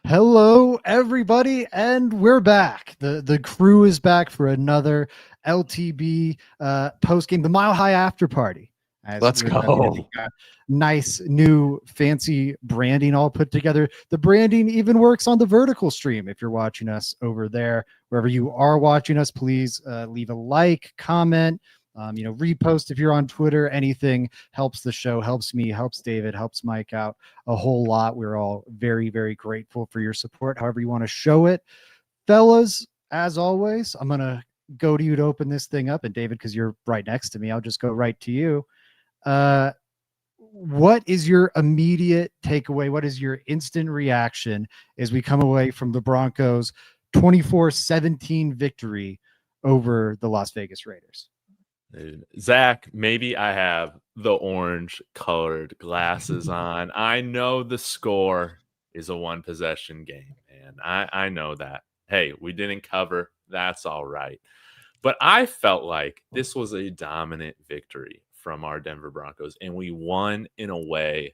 Hello, everybody, and we're back. The crew is back for another LTB post game, the Mile High After Party. As Let's we're go. nice new fancy branding all put together. The branding even works on the vertical stream. If you're watching us over there, wherever you are watching us, please leave a like, comment. Repost if you're on Twitter. Anything helps the show, helps me, helps David, helps Mike out a whole lot. We're all very, very grateful for your support, however you want to show it. Fellas, as always, I'm going to go to you to open this thing up. And David, because you're right next to me, I'll just go right to you. What is your immediate takeaway? What is your instant reaction as we come away from the Broncos 24-17 victory over the Las Vegas Raiders? Zach, maybe I have the orange colored glasses on. I know the score is a one possession game, and I know that. Hey, we didn't cover. That's all right. But I felt like this was a dominant victory from our Denver Broncos, and we won in a way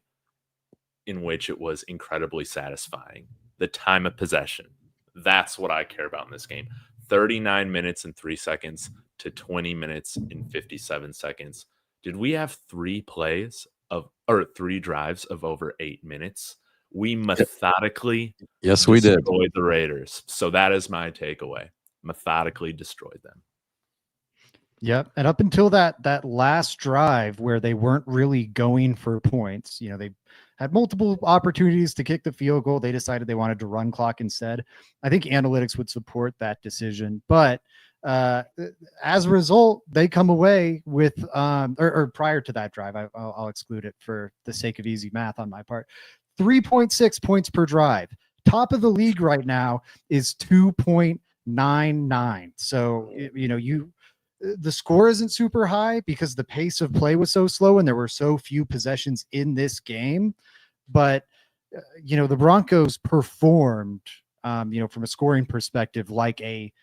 in which it was incredibly satisfying. The time of possession. That's what I care about in this game. 39 minutes and 3 seconds to 20 minutes and 57 seconds. Did we have three drives of over 8 minutes? We methodically destroyed the Raiders. So that is my takeaway. Methodically destroyed them. Yep. And up until that last drive where they weren't really going for points, they had multiple opportunities to kick the field goal. They decided they wanted to run clock instead. I think analytics would support that decision. But as a result, they come away with, or prior to that drive, I'll exclude it for the sake of easy math on my part, 3.6 points per drive. Top of the league right now is 2.99. So, the score isn't super high because the pace of play was so slow and there were so few possessions in this game. But, the Broncos performed, from a scoring perspective, like a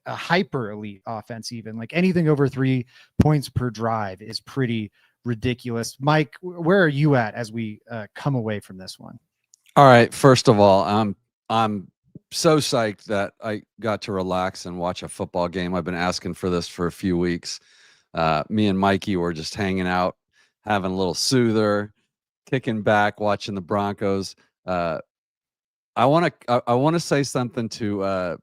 hyper elite offense. Even like anything over 3 points per drive is pretty ridiculous. Mike, where are you at as we come away from this one? All right. First of all, I'm so psyched that I got to relax and watch a football game. I've been asking for this for a few weeks. Me and Mikey were just hanging out, having a little soother, kicking back, watching the Broncos. I want to say something to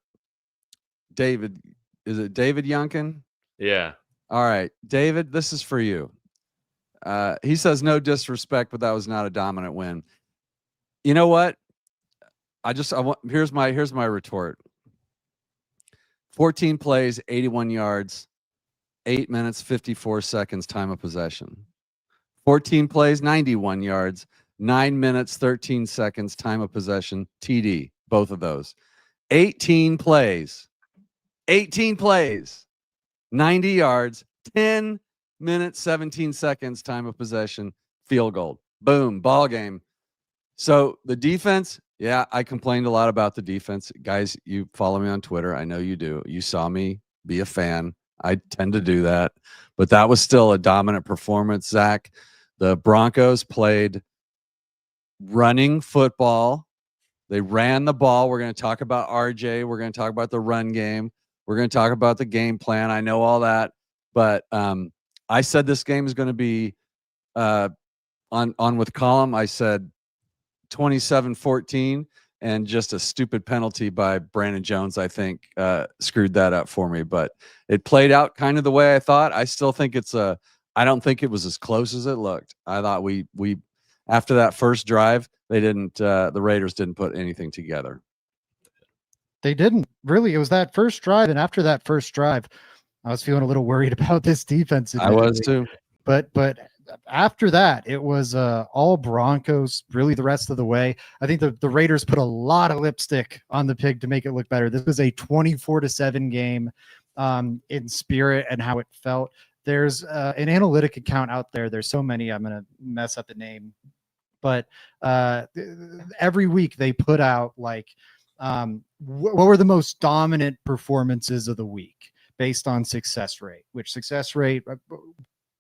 David. Is it David Youngkin? Yeah. All right, David, this is for you. He says no disrespect, but that was not a dominant win. You know what? Here's my retort. 14 plays, 81 yards, 8 minutes, 54 seconds time of possession. 14 plays, 91 yards, 9 minutes, 13 seconds time of possession, TD, both of those. 18 plays, 90 yards, 10 minutes, 17 seconds time of possession, field goal. Boom, ball game. So the defense, yeah, I complained a lot about the defense. Guys, you follow me on Twitter. I know you do. You saw me be a fan. I tend to do that. But that was still a dominant performance, Zach. The Broncos played running football. They ran the ball. We're going to talk about RJ. We're going to talk about the run game. We're going to talk about the game plan. I know all that. But I said this game is going to be on with Column. I said 27-14, and just a stupid penalty by Brandon Jones, I think, screwed that up for me. But it played out kind of the way I thought. I still think I don't think it was as close as it looked. I thought we after that first drive, the Raiders didn't put anything together. They didn't really. It was that first drive, and after that first drive, I was feeling a little worried about this defense. I was too. But after that, it was all Broncos really the rest of the way. I think the Raiders put a lot of lipstick on the pig to make it look better. This was a 24-7 game in spirit and how it felt. There's an analytic account out there. There's so many, I'm going to mess up the name. But every week they put out like what were the most dominant performances of the week based on success rate, which success rate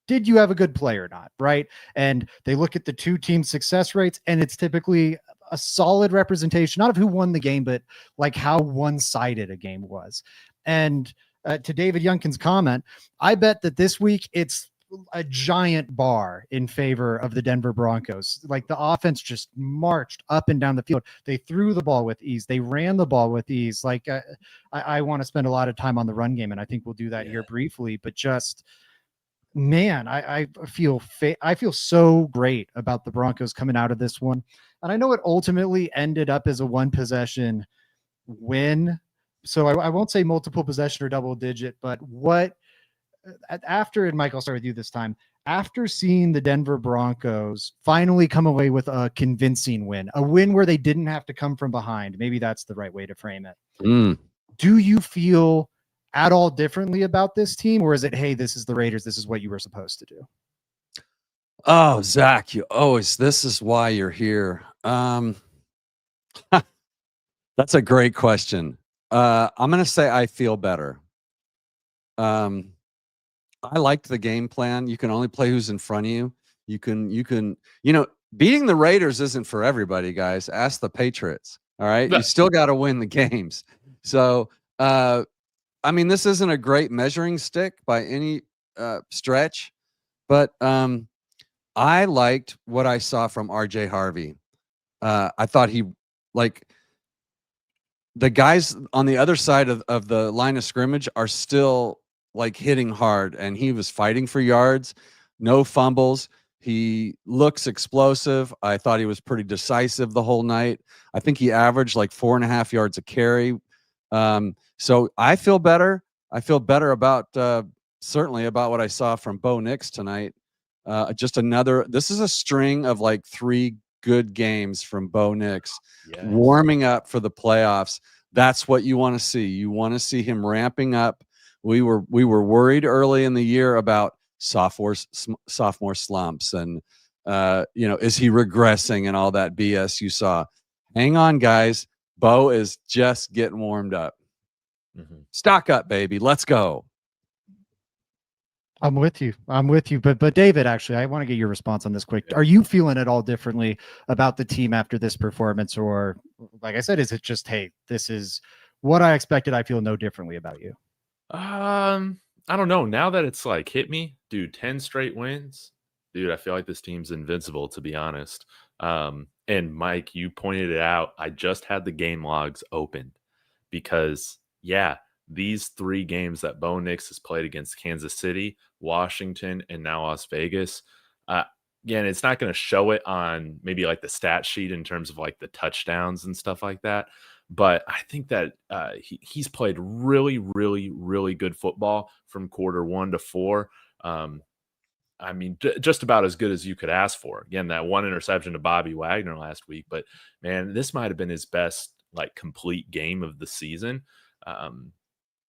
did you have a good play or not, right? And they look at the two team success rates, and it's typically a solid representation, not of who won the game, but like how one-sided a game was. And to David Youngkin's comment, I bet that this week it's a giant bar in favor of the Denver Broncos. Like the offense just marched up and down the field. They threw the ball with ease. They ran the ball with ease. Like I want to spend a lot of time on the run game, and I think we'll do that here briefly. But just, man, I feel so great about the Broncos coming out of this one. And I know it ultimately ended up as a one possession win. So I won't say multiple possession or double digit, but what after, and Mike, I'll start with you this time. After seeing the Denver Broncos finally come away with a convincing win, a win where they didn't have to come from behind, maybe that's the right way to frame it. Do you feel at all differently about this team, or is it, hey, this is the Raiders, this is what you were supposed to do? Oh, Zach, this is why you're here. That's a great question. I'm going to say I feel better. I liked the game plan. You can only play who's in front of you. You can, beating the Raiders isn't for everybody, guys. Ask the Patriots. All right. You still got to win the games. So, this isn't a great measuring stick by any stretch, but I liked what I saw from RJ Harvey. I thought the guys on the other side of the line of scrimmage are still like hitting hard, and he was fighting for yards, no fumbles. He looks explosive. I thought he was pretty decisive the whole night. I think he averaged like 4.5 yards a carry. So I feel better. I feel better about certainly about what I saw from Bo Nix tonight. This is a string of like 3 good games from Bo Nix, warming up for the playoffs. That's what you want to see. You want to see him ramping up. We were worried early in the year about sophomore slumps and is he regressing and all that BS you saw. Hang on, guys. Bo is just getting warmed up. Stock up, baby. Let's go. I'm with you. But David, actually, I want to get your response on this quick. Are you feeling at all differently about the team after this performance? Or like I said, is it just, hey, this is what I expected? I feel no differently about you. I don't know. Now that it's like hit me, dude, 10 straight wins, dude, I feel like this team's invincible, to be honest. And Mike, you pointed it out. I just had the game logs opened because, these 3 games that Bo Nix has played against Kansas City, Washington, and now Las Vegas. Again, it's not going to show it on maybe like the stat sheet in terms of like the touchdowns and stuff like that. But I think that he's played really, really, really good football from quarter 1 to 4. Just about as good as you could ask for. Again, that 1 interception to Bobby Wagner last week. But, man, this might have been his best like complete game of the season.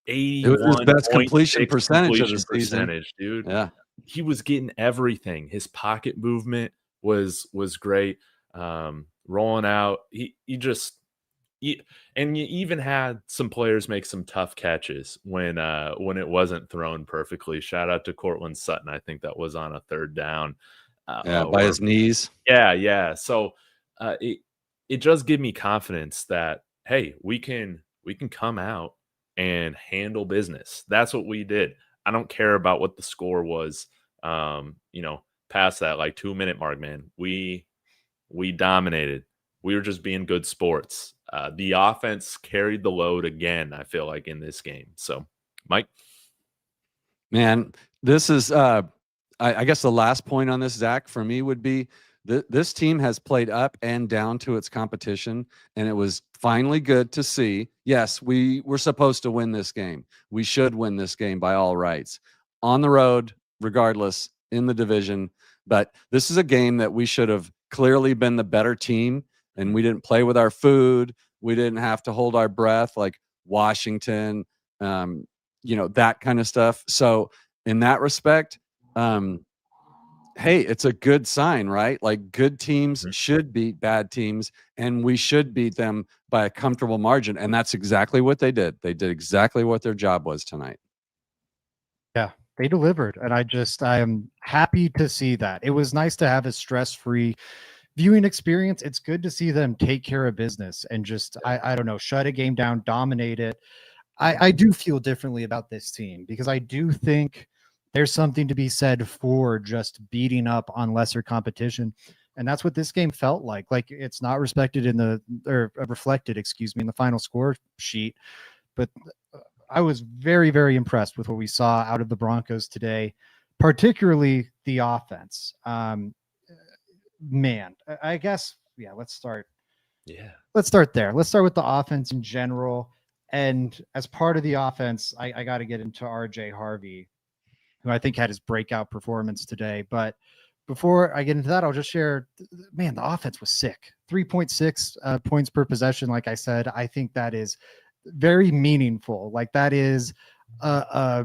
81 it was his best completion percentage of the season, dude. Yeah, he was getting everything. His pocket movement was great. Rolling out, you even had some players make some tough catches when it wasn't thrown perfectly. Shout out to Cortland Sutton. I think that was on a 3rd down. By his knees. Yeah. So it does give me confidence that, hey, we can come out and handle business. That's what we did. I don't care about what the score was. Past that like 2-minute mark, man. We dominated. We were just being good sports. The offense carried the load again, I feel like, in this game. So, Mike? Man, this is I guess the last point on this, Zach, for me would be this team has played up and down to its competition, and it was finally good to see. Yes, we were supposed to win this game. We should win this game by all rights. On the road, regardless, in the division. But this is a game that we should have clearly been the better team, and we didn't play with our food. We didn't have to hold our breath like Washington, that kind of stuff. So in that respect, hey, it's a good sign, right? Like good teams should beat bad teams, and we should beat them by a comfortable margin. And that's exactly what they did. They did exactly what their job was tonight. Yeah, they delivered. And I am happy to see that. It was nice to have a stress-free viewing experience, it's good to see them take care of business and just, I don't know, shut a game down, dominate it. I do feel differently about this team because I do think there's something to be said for just beating up on lesser competition. And that's what this game felt like. Like it's not respected reflected, excuse me, in the final score sheet. But I was very, very impressed with what we saw out of the Broncos today, particularly the offense. Man, I guess, yeah, let's start there. Let's start with the offense in general. And as part of the offense, I got to get into RJ Harvey, who I think had his breakout performance today. But before I get into that, I'll just share, man, the offense was sick. 3.6 points per possession. Like I said, I think that is very meaningful. Like that is, I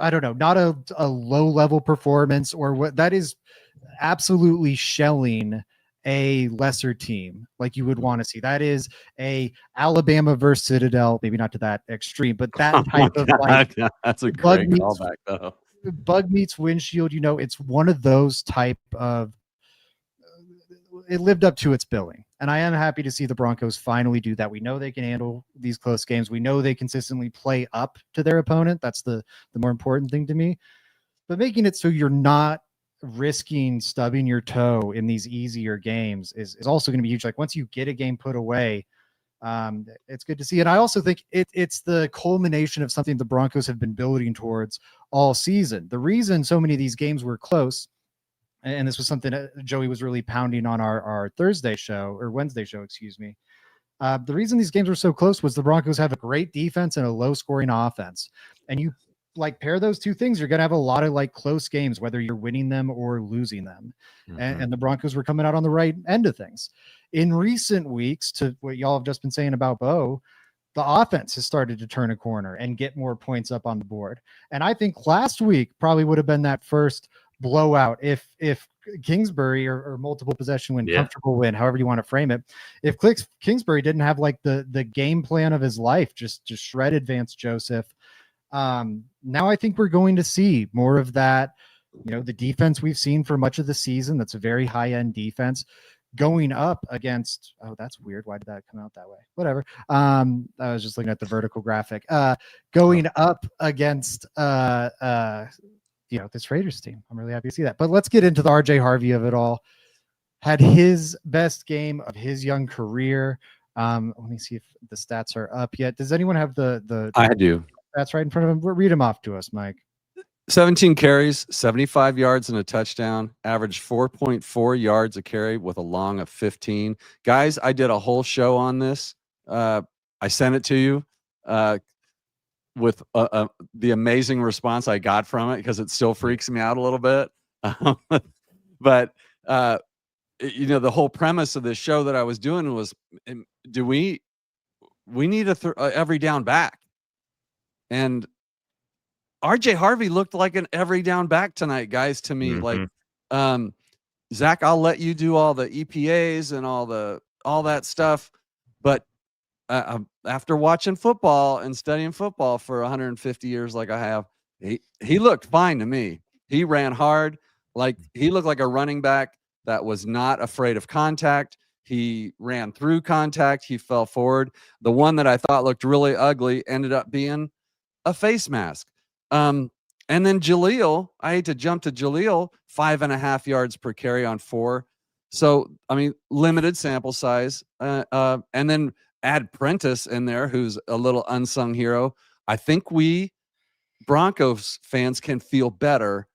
don't know, not a low level performance or what that is. Absolutely shelling a lesser team like you would want to see. That is a Alabama versus Citadel, maybe not to that extreme, but that type of like that's a great callback though. Bug meets windshield. It's one of those type of. It lived up to its billing, and I am happy to see the Broncos finally do that. We know they can handle these close games. We know they consistently play up to their opponent. That's the more important thing to me. But making it so you're not risking stubbing your toe in these easier games is also going to be huge. Like once you get a game put away, it's good to see. And I also think it's the culmination of something the Broncos have been building towards all season. The reason so many of these games were close, and this was something Joey was really pounding on our Thursday show or Wednesday show, excuse me. The reason these games were so close was the Broncos have a great defense and a low scoring offense. And you like pair those two things, you're going to have a lot of like close games, whether you're winning them or losing them. And the Broncos were coming out on the right end of things. In recent weeks, to what y'all have just been saying about Bo, the offense has started to turn a corner and get more points up on the board. And I think last week probably would have been that first blowout if Kingsbury or multiple possession win, comfortable win, however you want to frame it. If Kingsbury didn't have like the game plan of his life, just shredded Vance Joseph. Now I think we're going to see more of that. The defense we've seen for much of the season, that's a very high end defense going up against, oh, that's weird. Why did that come out that way? Whatever. I was just looking at the vertical graphic, going up against, this Raiders team. I'm really happy to see that, but let's get into the RJ Harvey of it all. Had his best game of his young career. Let me see if the stats are up yet. Does anyone have the I do. That's right in front of him. Read them off to us, Mike. 17 carries, 75 yards and a touchdown, averaged 4.4 yards a carry with a long of 15. Guys, I did a whole show on this. I sent it to you with the amazing response I got from it because it still freaks me out a little bit. But the whole premise of this show that I was doing was, do we need every down back? And RJ Harvey looked like an every down back tonight, guys, to me. Like, Zach, I'll let you do all the EPAs and all that stuff. But after watching football and studying football for 150 years, like I have, he looked fine to me. He ran hard. Like he looked like a running back that was not afraid of contact. He ran through contact. He fell forward. The one that I thought looked really ugly ended up being a face mask. And then Jaleel, I hate to jump to Jaleel, 5.5 yards per carry on 4. So, I mean, limited sample size. And then add Prentice in there, who's a little unsung hero. I think we Broncos fans can feel better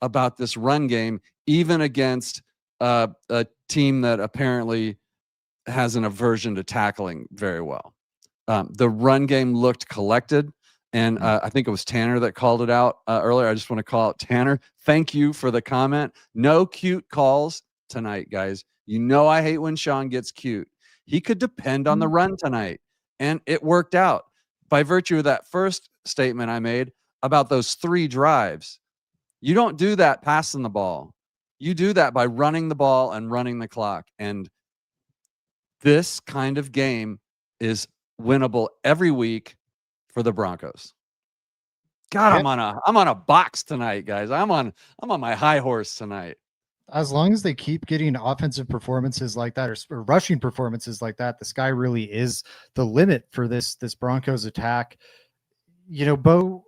about this run game, even against a team that apparently has an aversion to tackling very well. The run game looked collected. And I think it was Tanner that called it out earlier. I just want to call out Tanner. Thank you for the comment. No cute calls tonight, guys. I hate when Sean gets cute. He could depend on the run tonight, and it worked out by virtue of that first statement I made about those 3 drives. You don't do that passing the ball. You do that by running the ball and running the clock. And this kind of game is winnable every week for the Broncos. God, I'm on a box tonight, guys. I'm on my high horse tonight. As long as they keep getting offensive performances like that or rushing performances like that, the sky really is the limit for this Broncos attack. You know, Bo,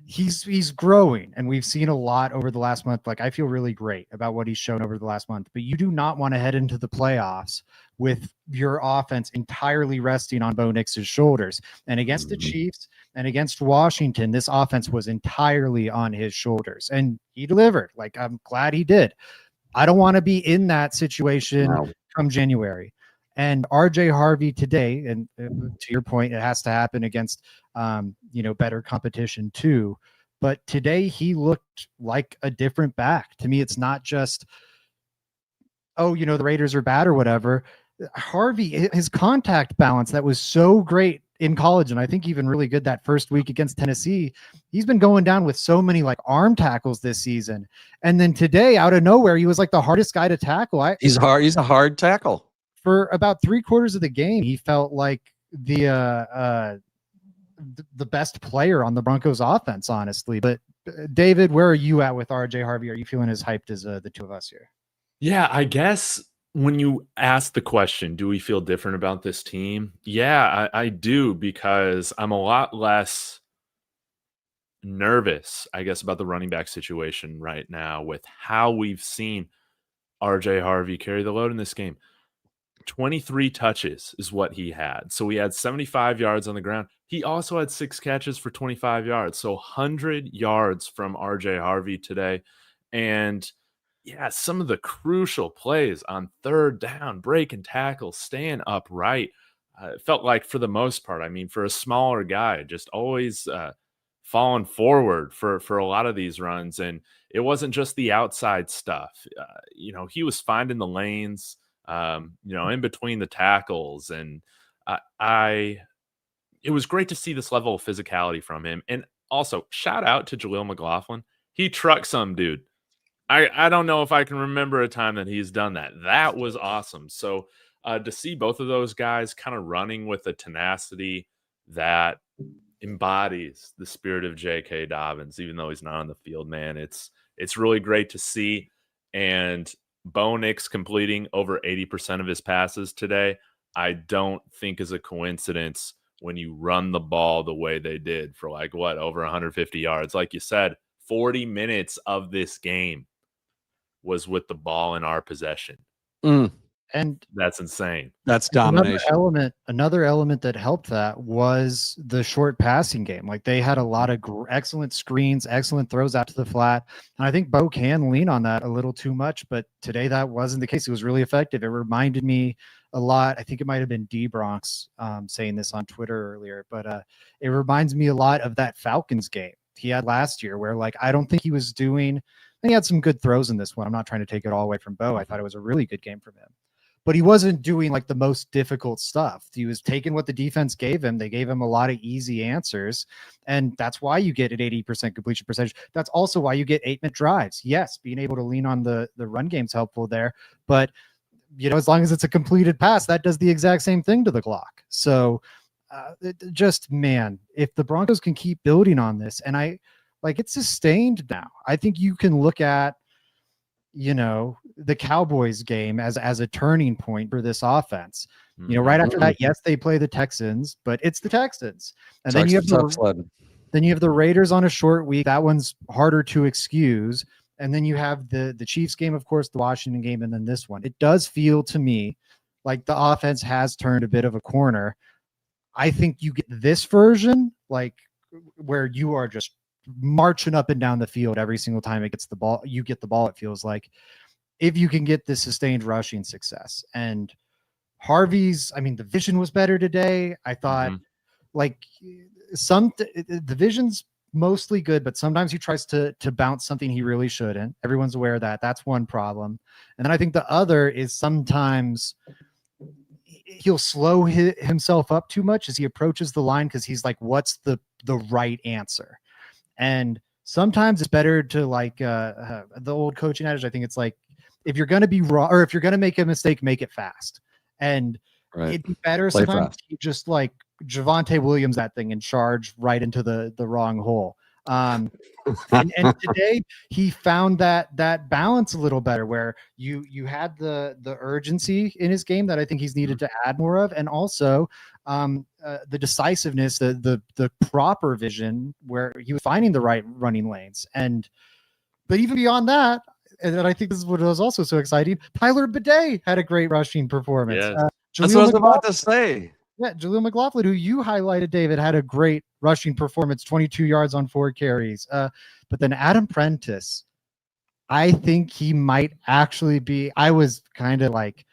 he's growing, and we've seen a lot over the last month. Like, I feel really great about what he's shown over the last month, but you do not want to head into the playoffs with your offense entirely resting on Bo Nix's shoulders. And against the Chiefs and against Washington, this offense was entirely on his shoulders, and he delivered. Like, I'm glad he did. I don't want to be in that situation come January. And RJ Harvey today, and to your point, it has to happen against better competition too. But today he looked like a different back. To me, it's not just, the Raiders are bad or whatever. Harvey, his contact balance that was so great in college, and I think even really good that first week against Tennessee, he's been going down with so many like arm tackles this season. And then today, out of nowhere, he was like the hardest guy to tackle. He's a hard tackle. For about 3/4 of the game, he felt like the best player on the Broncos offense, honestly. But David, where are you at with RJ Harvey? Are you feeling as hyped as the two of us here? Yeah, I guess when you ask the question, do we feel different about this team? Yeah, I do, because I'm a lot less nervous, I guess, about the running back situation right now with how we've seen RJ Harvey carry the load in this game. 23 touches is what he had. So he had 75 yards on the ground. He also had 6 catches for 25 yards. So 100 yards from RJ Harvey today. And yeah, some of the crucial plays on third down, breaking tackles, staying upright. It felt like, for the most part, I mean, for a smaller guy, just always falling forward for a lot of these runs. And it wasn't just the outside stuff. He was finding the lanes, in between the tackles. And it was great to see this level of physicality from him. And also, shout out to Jaleel McLaughlin. He trucked some dude. I don't know if I can remember a time that he's done that. That was awesome. So to see both of those guys kind of running with a tenacity that embodies the spirit of J.K. Dobbins, even though he's not on the field, man, it's really great to see. And Bo Nix completing over 80% of his passes today, I don't think is a coincidence when you run the ball the way they did for over 150 yards. Like you said, 40 minutes of this game was with the ball in our possession. And that's insane. That's domination. Another element that helped that was the short passing game. Like, they had a lot of excellent screens, excellent throws out to the flat. And I think Bo can lean on that a little too much, but today that wasn't the case. It was really effective. It reminded me a lot. I think it might've been D Bronx saying this on Twitter earlier, but it reminds me a lot of that Falcons game he had last year, where I don't think he was doing, and he had some good throws in this one. I'm not trying to take it all away from Bo. I thought it was a really good game from him, but he wasn't doing the most difficult stuff. He was taking what the defense gave him. They gave him a lot of easy answers. And that's why you get an 80% completion percentage. That's also why you get 8-minute drives. Yes, being able to lean on the run game's helpful there, but as long as it's a completed pass, that does the exact same thing to the clock. So man, if the Broncos can keep building on this, and it's sustained now, I think you can look at, the Cowboys game as a turning point for this offense. Right after that, yes, they play the Texans, but it's the Texans. And then you have the Raiders on a short week. That one's harder to excuse. And then you have the Chiefs game, of course, the Washington game, and then this one. It does feel to me like the offense has turned a bit of a corner. I think you get this version, where you are just marching up and down the field every single time it gets the ball. You get the ball, it feels like, if you can get this sustained rushing success. And Harvey's, the vision was better today. I thought the vision's mostly good, but sometimes he tries to bounce something he really shouldn't. Everyone's aware of that. That's one problem. And then I think the other is sometimes he'll slow himself up too much as he approaches the line, because he's like, what's the right answer? And sometimes it's better to the old coaching adage. I think it's if you're going to be wrong, or if you're going to make a mistake, make it fast. And it'd be better sometimes you just Javonte Williams that thing and charge right into the wrong hole. And today he found that balance a little better, where you had the urgency in his game that I think he's needed to add more of, and also the decisiveness, the proper vision where he was finding the right running lanes. But even beyond that, and I think this is what was also so exciting, Tyler Bidet had a great rushing performance. Yes. That's what I was about to say. Yeah, Jaleel McLaughlin, who you highlighted, David, had a great rushing performance, 22 yards on 4 carries. But then Adam Prentice, I think he might actually be. I was kind of like,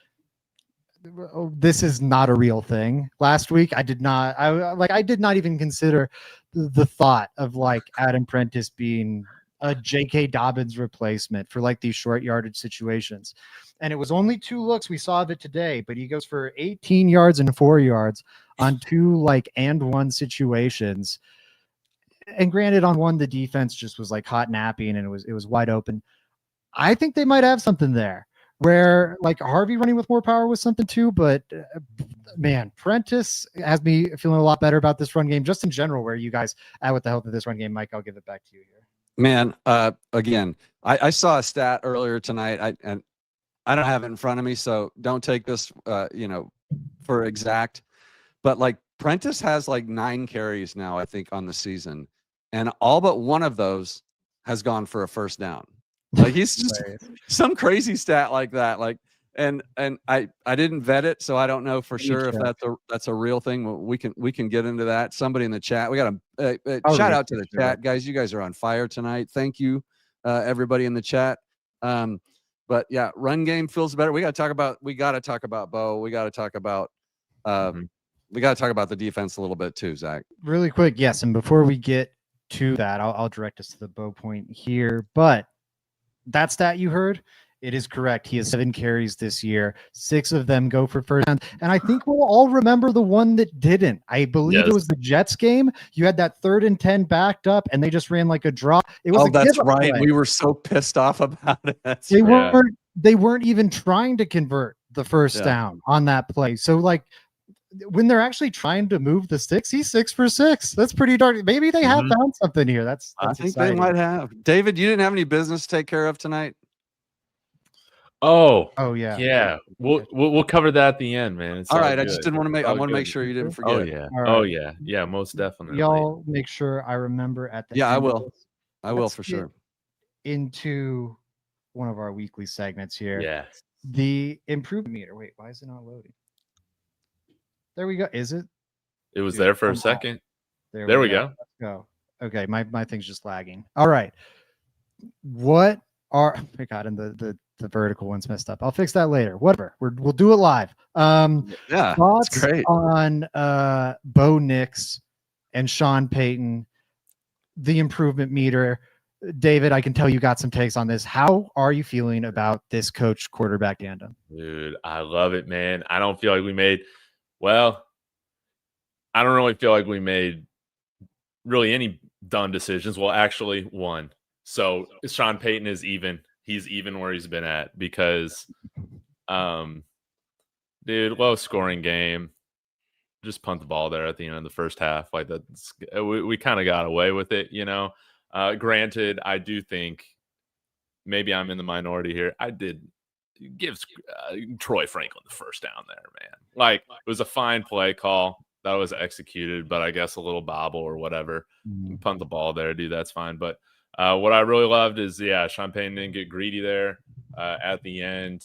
oh, this is not a real thing. Last week, I did not even consider the thought of like Adam Prentice being a J.K. Dobbins replacement for like these short yardage situations. And it was only 2 looks. We saw of it today, but he goes for 18 yards and 4 yards on 2 like and 1 situations. And granted, on one, the defense just was like hot napping and it was wide open. I think they might have something there where like Harvey running with more power was something too. But man, Prentice has me feeling a lot better about this run game just in general. Where you guys at with the health of this run game, Mike? I'll give it back to you here. Man, again, I saw a stat earlier tonight. I don't have it in front of me, so don't take this, for exact. But like Prentice has like 9 carries now, I think, on the season, and all but one of those has gone for a first down. Like he's just some crazy stat like that. Like, and I didn't vet it, so I don't know for sure if that's a real thing. We can get into that. Somebody in the chat, we got a shout out to the chat, guys. You guys are on fire tonight. Thank you, everybody in the chat. But yeah, run game feels better. We got to talk about Bo. We got to talk about the defense a little bit too, Zach. Really quick, yes. And before we get to that, I'll direct us to the Bo point here. But that stat you heard, it is correct. He has 7 carries this year. 6 of them go for first down. And I think we'll all remember the one that didn't. I believe it was the Jets game. You had that 3rd and 10 backed up, and they just ran like a draw. It was that's right. We were so pissed off about it. They weren't even trying to convert the first down on that play. So like when they're actually trying to move the sticks, he's 6 for 6. That's pretty dark. Maybe they have found something here. That's I think exciting. They might have. David, you didn't have any business to take care of tonight? Oh yeah. Yeah. We'll cover that at the end, man. All right. I just didn't want to I want to make sure you didn't forget. Oh yeah. Right. Oh yeah. Yeah, most definitely. Y'all make sure I remember at the end. I will. I will for sure. Into one of our weekly segments here. Yes. The improvement meter. Wait, why is it not loading? There we go. Is it? It was there for a second. There we go. Let's go. Okay, my thing's just lagging. All right. What are and the vertical one's messed up. I'll fix that later. Whatever. We'll do it live. Thoughts that's great. On Bo Nix and Sean Payton, the improvement meter. David, I can tell you got some takes on this. How are you feeling about this coach quarterback tandem? Dude, I love it, man. I don't feel like we made I don't really feel like we made really any dumb decisions. Well, actually, one. So Sean Payton is even. He's even where he's been at because, dude, low scoring game. Just punt the ball there at the end of the first half. Like that's we kind of got away with it, Granted, I do think maybe I'm in the minority here. I did give Troy Franklin the first down there, man. Like it was a fine play call that was executed, but I guess a little bobble or whatever. Punt the ball there, dude. That's fine. But what I really loved is, Sean Payton didn't get greedy there at the end.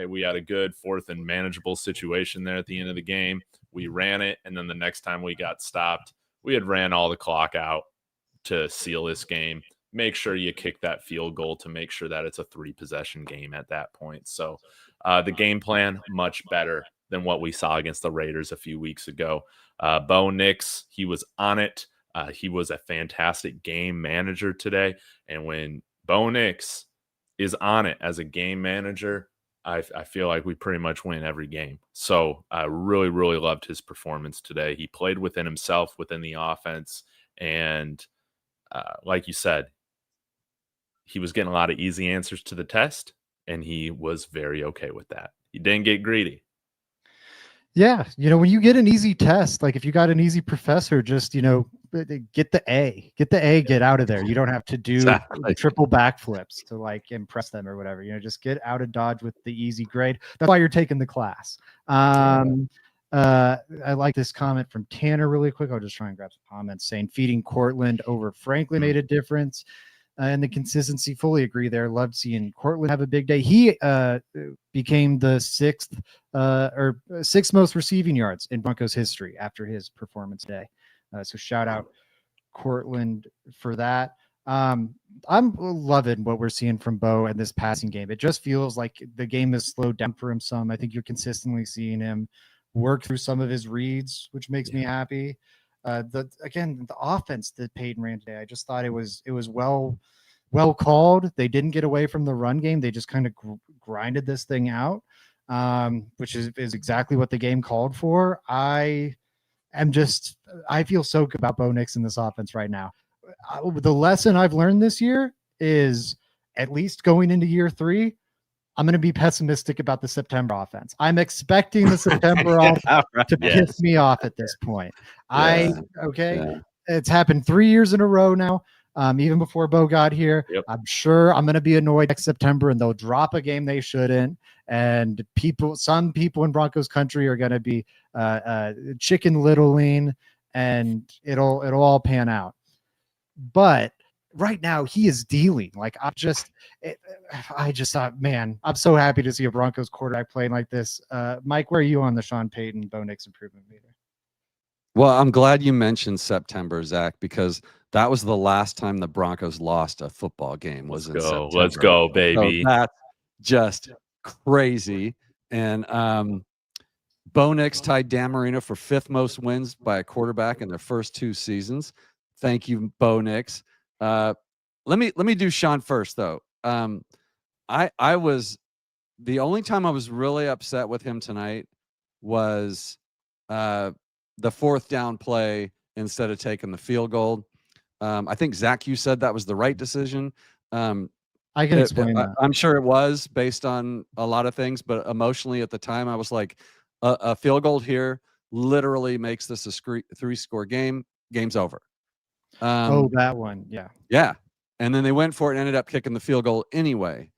We had a good 4th and manageable situation there at the end of the game. We ran it, and then the next time we got stopped, we had ran all the clock out to seal this game. Make sure you kick that field goal to make sure that it's a 3-possession game at that point. So the game plan, much better than what we saw against the Raiders a few weeks ago. Bo Nix, he was on it. He was a fantastic game manager today. And when Bo Nix is on it as a game manager, I feel like we pretty much win every game. So I really, really loved his performance today. He played within himself, within the offense. And like you said, he was getting a lot of easy answers to the test, and he was very okay with that. He didn't get greedy. Yeah. When you get an easy test, like if you got an easy professor, just, get the A, get out of there. You don't have to do Exactly. triple backflips to like impress them or whatever. Just get out of Dodge with the easy grade. That's why you're taking the class. I like this comment from Tanner really quick. I'll just try and grab some comments saying feeding Cortland over Franklin made a difference. And the consistency, fully agree there. Loved seeing Cortland have a big day. He became the sixth most receiving yards in Broncos history after his performance today. So shout out Cortland for that. I'm loving what we're seeing from Bo in this passing game. It just feels like the game has slowed down for him some. I think you're consistently seeing him work through some of his reads, which makes me happy. The offense that Peyton ran today, I just thought it was well called. They didn't get away from the run game. They just kind of grinded this thing out, which is exactly what the game called for. I feel so good about Bo Nix in this offense right now. The lesson I've learned this year is, at least going into year 3, I'm going to be pessimistic about the September offense. I'm expecting the September offense to piss me off at this point. It's happened 3 years in a row now. Even before Bo got here, I'm sure I'm going to be annoyed next September, and they'll drop a game they shouldn't. And some people in Broncos country are going to be chicken littling, and it'll all pan out. But right now he is dealing. Like I just thought, man, I'm so happy to see a Broncos quarterback playing like this. Mike, where are you on the Sean Payton Bo Nix improvement meter? Well, I'm glad you mentioned September, Zach, because that was the last time the Broncos lost a football game. September. Let's go, baby. So that's just crazy. And Bo Nix tied Dan Marino for 5th most wins by a quarterback in their first 2 seasons. Thank you, Bo Nix. Let me do Sean first, though. I was the only time I was really upset with him tonight was the 4th down play instead of taking the field goal. I think, Zach, you said that was the right decision. I can explain that. I'm sure it was based on a lot of things, but emotionally at the time, I was like, a field goal here literally makes this a 3-score game. Game's over. That one. Yeah. Yeah. And then they went for it and ended up kicking the field goal anyway.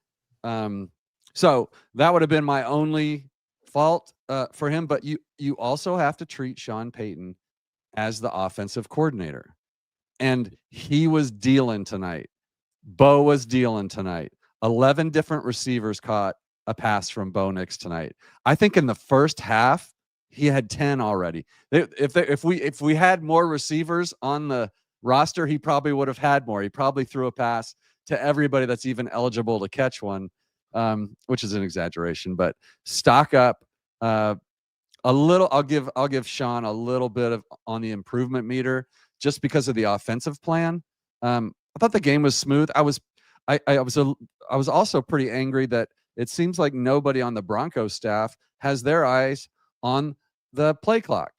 So that would have been my only fault for him. But you also have to treat Sean Payton as the offensive coordinator. And he was dealing tonight. Bo was dealing tonight. 11 different receivers caught a pass from Bo Nix tonight. I think in the first half, he had 10 already. If we had more receivers on the roster, he probably would have had more. He probably threw a pass to everybody that's even eligible to catch one, which is an exaggeration. But stock up a little. I'll give Sean a little bit of on the improvement meter just because of the offensive plan. I thought the game was smooth. I was also pretty angry that it seems like nobody on the Broncos staff has their eyes on the play clock,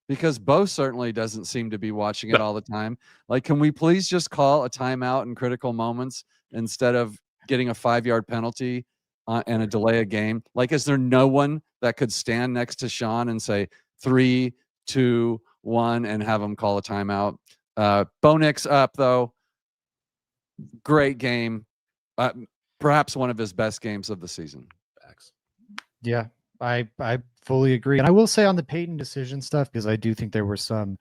because Bo certainly doesn't seem to be watching it all the time. Like, can we please just call a timeout in critical moments instead of getting a 5-yard penalty and a delay a game? Like, is there no one that could stand next to Sean and say 3, 2, 1 and have him call a timeout? Bo Nix up, though. Great game. Perhaps one of his best games of the season. Yeah, I fully agree. And I will say on the Peyton decision stuff, because I do think there were some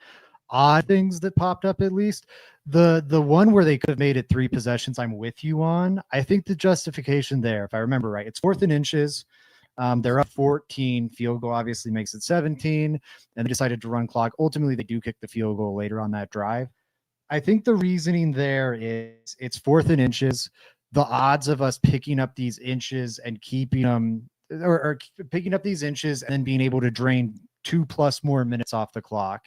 odd things that popped up, at least. The one where they could have made it 3 possessions, I'm with you on. I think the justification there, if I remember right, it's 4th and inches. They're up 14. Field goal obviously makes it 17, and they decided to run clock. Ultimately, they do kick the field goal later on that drive. I think the reasoning there is it's 4th and inches. The odds of us picking up these inches and keeping them, or picking up these inches and then being able to drain 2+ more minutes off the clock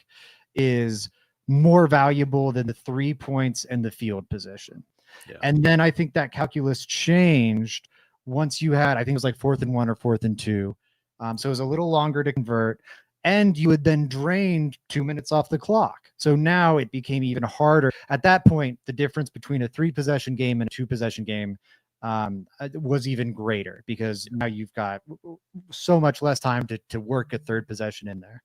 is more valuable than the 3 points and the field position. Yeah. And then I think that calculus changed once you had, I think it was like 4th and 1 or 4th and 2. So it was a little longer to convert, and you had then drained 2 minutes off the clock. So now it became even harder. At that point, the difference between a 3-possession game and a 2-possession game was even greater, because now you've got so much less time to work a 3rd possession in there.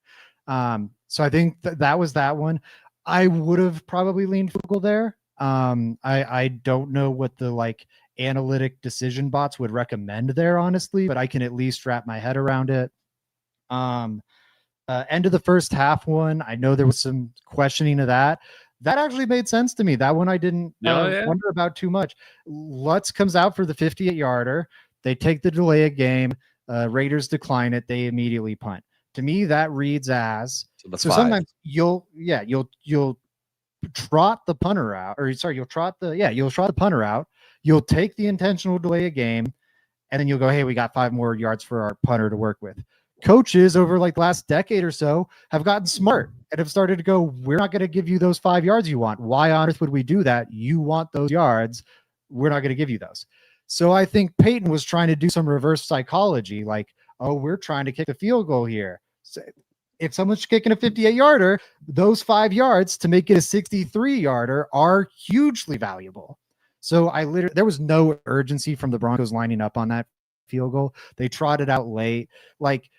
So I think that was that one. I would have probably leaned field goal there. I don't know what the like analytic decision bots would recommend there, honestly, but I can at least wrap my head around it. End of the first half one, I know there was some questioning of that. That actually made sense to me. That one I didn't wonder about too much. Lutz comes out for the 58-yarder. They take the delay of game. Raiders decline it. They immediately punt. To me, that reads as so. Sometimes you'll trot the punter out, or sorry, you'll trot the punter out. You'll take the intentional delay of game, and then you'll go, hey, we got 5 more yards for our punter to work with. Coaches over like the last decade or so have gotten smart and have started to go, we're not going to give you those 5 yards you want. Why on earth would we do that? You want those yards. We're not going to give you those. So I think Peyton was trying to do some reverse psychology, like, oh, we're trying to kick a field goal here. So if someone's kicking a 58-yarder, those 5 yards to make it a 63-yarder are hugely valuable. So there was no urgency from the Broncos lining up on that field goal. They trotted out late. Like,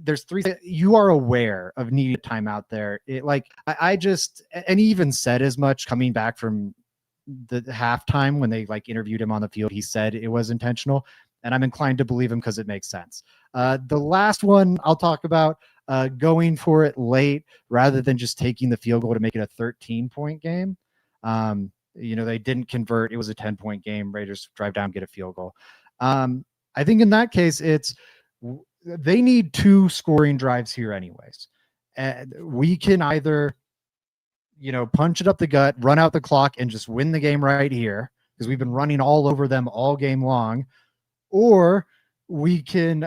there's 3. You are aware of needing a timeout there. I just, and he even said as much coming back from the halftime when they like interviewed him on the field. He said it was intentional, and I'm inclined to believe him because it makes sense. The last one I'll talk about, going for it late rather than just taking the field goal to make it a 13-point game. They didn't convert. It was a 10-point game. Raiders drive down, get a field goal. I think in that case, they need 2 scoring drives here anyways. And we can either, punch it up the gut, run out the clock, and just win the game right here because we've been running all over them all game long, or we can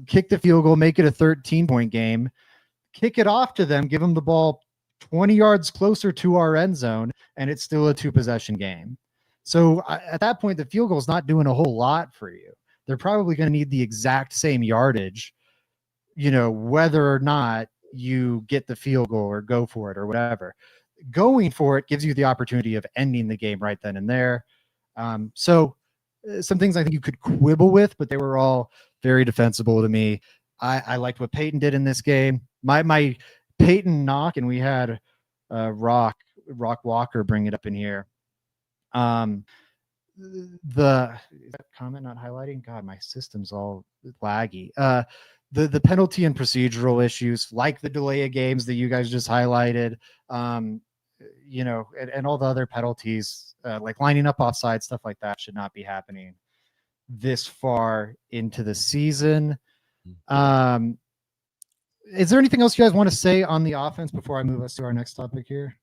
kick the field goal, make it a 13-point game, kick it off to them, give them the ball 20 yards closer to our end zone, and it's still a 2-possession game. So at that point, the field goal is not doing a whole lot for you. They're probably going to need the exact same yardage, whether or not you get the field goal or go for it or whatever. Going for it gives you the opportunity of ending the game right then and there. So some things I think you could quibble with, but they were all very defensible to me. I liked what Peyton did in this game. My Peyton knock, and we had Rock Walker bring it up in here. Is that comment not highlighting? God, my system's all laggy. The penalty and procedural issues, like the delay of games that you guys just highlighted, and all the other penalties, like lining up offside, stuff like that should not be happening this far into the season. Is there anything else you guys want to say on the offense before I move us to our next topic here?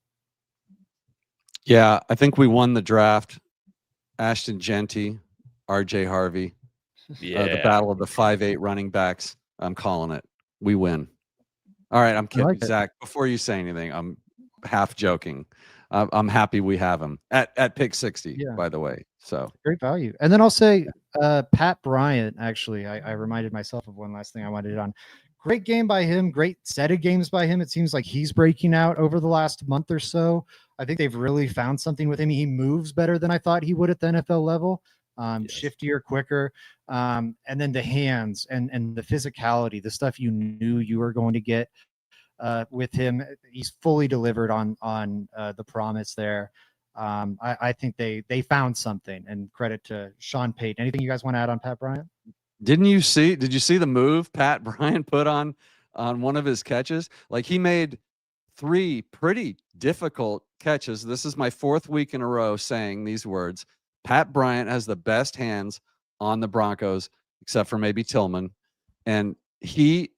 Yeah, I think we won the draft. Ashton Genty, RJ Harvey, the battle of the 5'8" running backs. I'm calling it. We win. All right, I'm kidding. Zach, before you say anything, I'm half joking. I'm happy we have him at pick 60, by the way. So great value. And then I'll say Pat Bryant, actually, I reminded myself of one last thing I wanted on. Great game by him. Great set of games by him. It seems like he's breaking out over the last month or so. I think they've really found something with him. He moves better than I thought he would at the NFL level. Shiftier, quicker. And then the hands and the physicality, the stuff you knew you were going to get with him. He's fully delivered on the promise there. I think they found something, and credit to Sean Payton. Anything you guys want to add on Pat Bryant? Did you see the move Pat Bryant put on one of his catches? Like, he made 3 pretty difficult catches. This is my 4th week in a row saying these words. Pat Bryant has the best hands on the Broncos, except for maybe Tillman. And he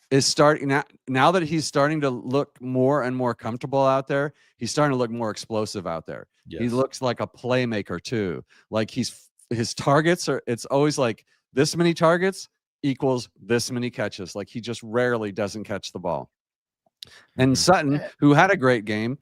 is starting now that he's starting to look more and more comfortable out there. He's starting to look more explosive out there. Yes. He looks like a playmaker too. Like, his targets it's always like this many targets equals this many catches. Like, he just rarely doesn't catch the ball. And Sutton, who had a great game,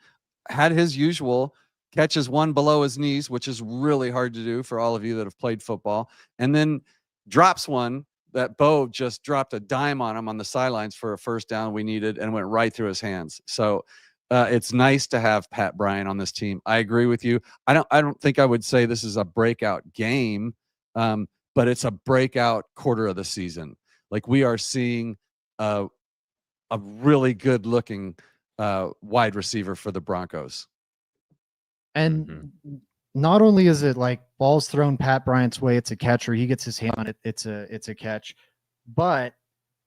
had his usual catches one below his knees, which is really hard to do for all of you that have played football, and then drops one that Bo just dropped a dime on him on the sidelines for a first down we needed and went right through his hands. So it's nice to have Pat Bryant on this team. I agree with you. I don't think I would say this is a breakout game, but it's a breakout quarter of the season. Like, we are seeing a really good looking wide receiver for the Broncos. And not only is it like balls thrown Pat Bryant's way, it's a catch, or he gets his hand on it, it's a catch. But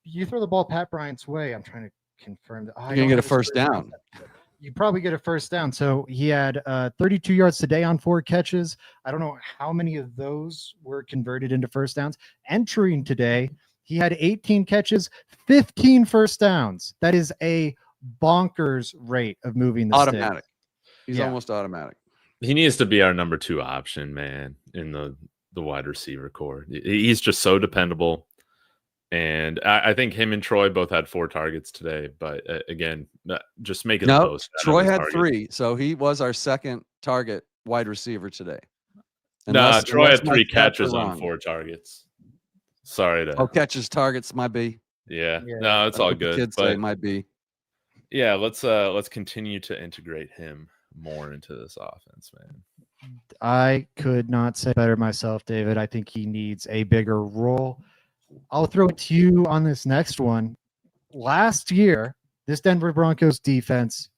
you throw the ball Pat Bryant's way, I'm trying to confirm that. You're gonna get a first down. You probably get a first down. So he had 32 yards today on 4 catches. I don't know how many of those were converted into first downs. Entering today, he had 18 catches, 15 first downs. That is a bonkers rate of moving the Automatic. stick. He's almost automatic. He needs to be our number 2 option, man, in the wide receiver core. He's just so dependable. And I think him and Troy both had 4 targets today. But again, just make it the most. Troy had 3. So he was our second target wide receiver today. Troy had 3 catches on 4 targets. Sorry to. Catches, targets might be. Yeah. No, it's all good. Kids say it might be. Yeah, let's continue to integrate him more into this offense, man. I could not say better myself, David. I think he needs a bigger role. I'll throw it to you on this next one. Last year, this Denver Broncos defense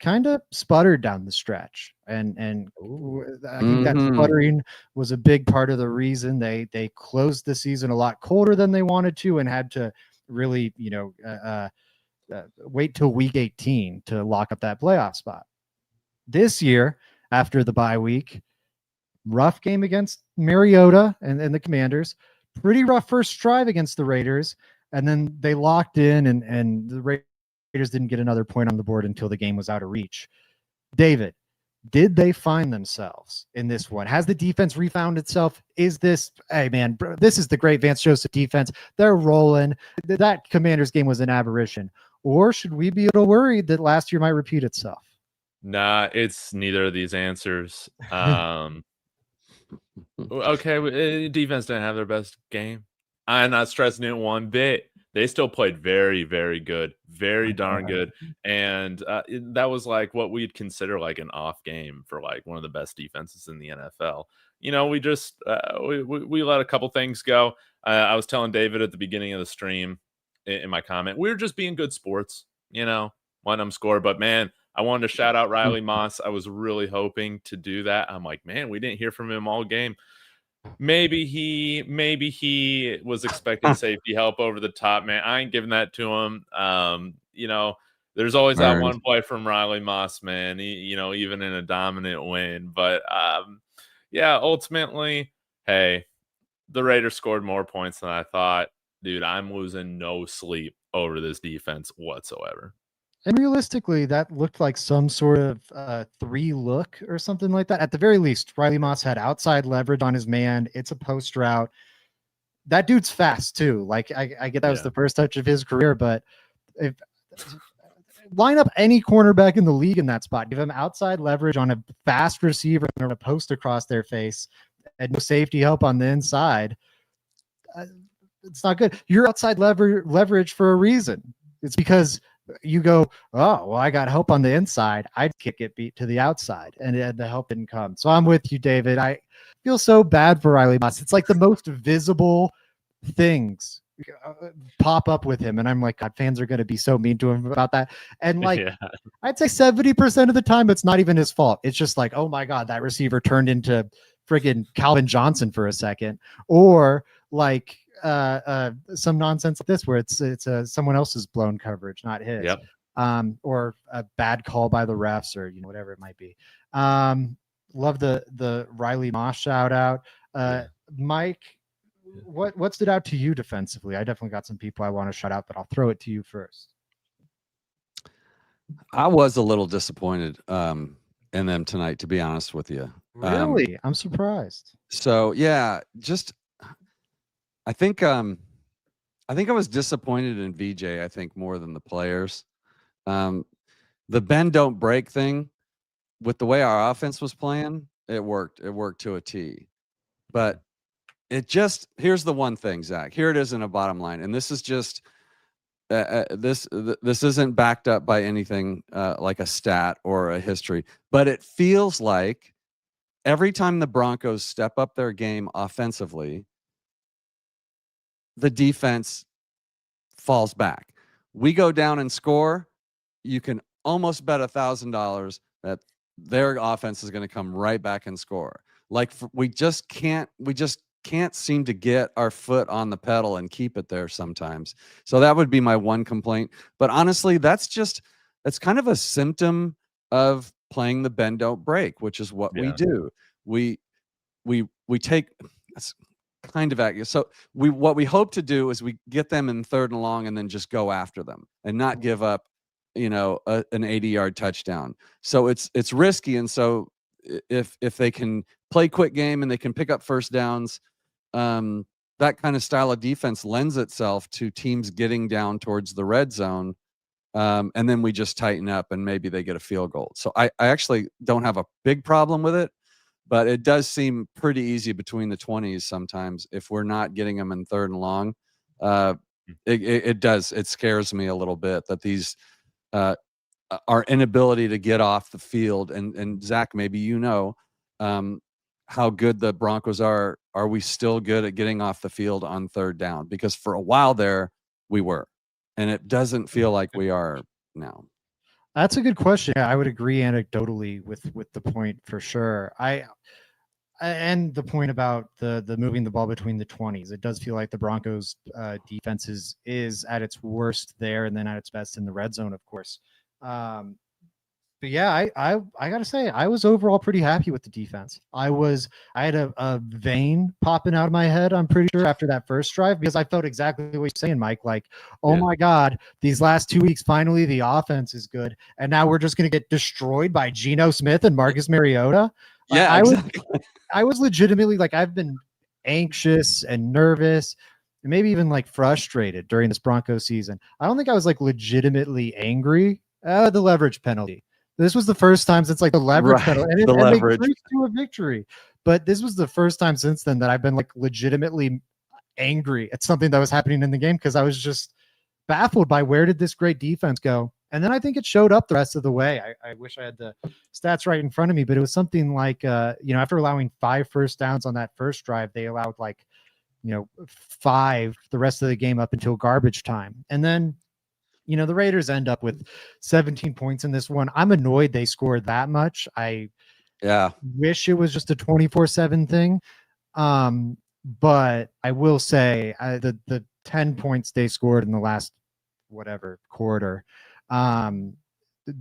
kind of sputtered down the stretch, and I think that sputtering was a big part of the reason they closed the season a lot colder than they wanted to, and had to really wait till week 18 to lock up that playoff spot. This year, after the bye week, rough game against Mariota and the Commanders, pretty rough first drive against the Raiders, and then they locked in, and the Raiders didn't get another point on the board until the game was out of reach. David, did they find themselves in this one? Has the defense refound itself? Is this, hey man, bro, this is the great Vance Joseph defense. They're rolling. That Commanders game was an aberration. Or should we be a little worried that last year might repeat itself? Nah, it's neither of these answers. Okay, defense didn't have their best game. I'm not stressing it one bit. They still played very, very good, very darn good, and that was like what we'd consider like an off game for like one of the best defenses in the NFL. You know, we just we let a couple things go. I was telling David at the beginning of the stream in my comment, we were just being good sports. You know, letting them score, but man, I wanted to shout out Riley Moss. I was really hoping to do that. I'm like, man, we didn't hear from him all game. Maybe he was expecting safety help over the top, man. I ain't giving that to him. You know, there's always that one play from Riley Moss, man. Even in a dominant win. But yeah, ultimately, hey, the Raiders scored more points than I thought. Dude, I'm losing no sleep over this defense whatsoever. And realistically, that looked like some sort of 3 look or something like that. At the very least, Riley Moss had outside leverage on his man. It's a post route. That dude's fast too. Like I get that was the first touch of his career, but if line up any cornerback in the league in that spot, give him outside leverage on a fast receiver and a post across their face, and no safety help on the inside. It's not good. You're outside leverage for a reason. It's because you go, oh, well, I got help on the inside. I'd kick it beat to the outside, and the help didn't come. So I'm with you, David. I feel so bad for Riley Moss. It's like the most visible things pop up with him, and I'm like, God, fans are going to be so mean to him about that. And like, I'd say 70% of the time, it's not even his fault. It's just like, oh my God, that receiver turned into friggin' Calvin Johnson for a second, or like some nonsense like this where it's someone else's blown coverage, not his. Yep. Or a bad call by the refs, or whatever it might be. Love the Riley Moss shout out. Mike, what stood out to you defensively? I definitely got some people I want to shout out, but I'll throw it to you first. I was a little disappointed in them tonight, to be honest with you. Really? I'm surprised. So yeah, just I think I was disappointed in VJ, I think, more than the players. The bend don't break thing with the way our offense was playing, it worked to a T. But here's the one thing, Zach. Here it is in a bottom line, and this is just this isn't backed up by anything like a stat or a history, but it feels like every time the Broncos step up their game offensively, the defense falls back. We go down and score, you can almost bet $1,000 that their offense is going to come right back and score. Like we just can't seem to get our foot on the pedal and keep it there sometimes. So that would be my one complaint. But honestly, that's kind of a symptom of playing the bend don't break, which is what we do. We take, that's kind of accurate. So what we hope to do is we get them in 3rd and long and then just go after them and not give up, an 80-yard touchdown. So it's risky. And so if they can play quick game and they can pick up first downs, that kind of style of defense lends itself to teams getting down towards the red zone. And then we just tighten up and maybe they get a field goal. So I actually don't have a big problem with it, but it does seem pretty easy between the 20s sometimes if we're not getting them in 3rd and long. It scares me a little bit that these our inability to get off the field, and Zach, maybe how good the Broncos are. Are we still good at getting off the field on 3rd down? Because for a while there we were, and it doesn't feel like we are now. That's a good question. Yeah, I would agree anecdotally with the point for sure. And the point about the moving the ball between the 20s. It does feel like the Broncos defense is at its worst there, and then at its best in the red zone, of course. But yeah, I gotta say, I was overall pretty happy with the defense. I had a vein popping out of my head, I'm pretty sure, after that first drive, because I felt exactly what you're saying, Mike. Like, oh my God, these last 2 weeks, finally the offense is good, and now we're just gonna get destroyed by Geno Smith and Marcus Mariota. Yeah, exactly. I was legitimately, like, I've been anxious and nervous and maybe even like frustrated during this Broncos season. I don't think I was like legitimately angry at the leverage penalty. This was the first time since like the leverage penalty, and they cruised to a victory. But this was the first time since then that I've been like legitimately angry at something that was happening in the game, because I was just baffled by where did this great defense go. And then I think it showed up the rest of the way. I wish I had the stats right in front of me, but it was something like, after allowing 5 first downs on that first drive, they allowed 5 the rest of the game up until garbage time. And then, the Raiders end up with 17 points in this one. I'm annoyed they scored that much. I wish it was just a 24/7 thing. But I will say the 10 points they scored in the last quarter,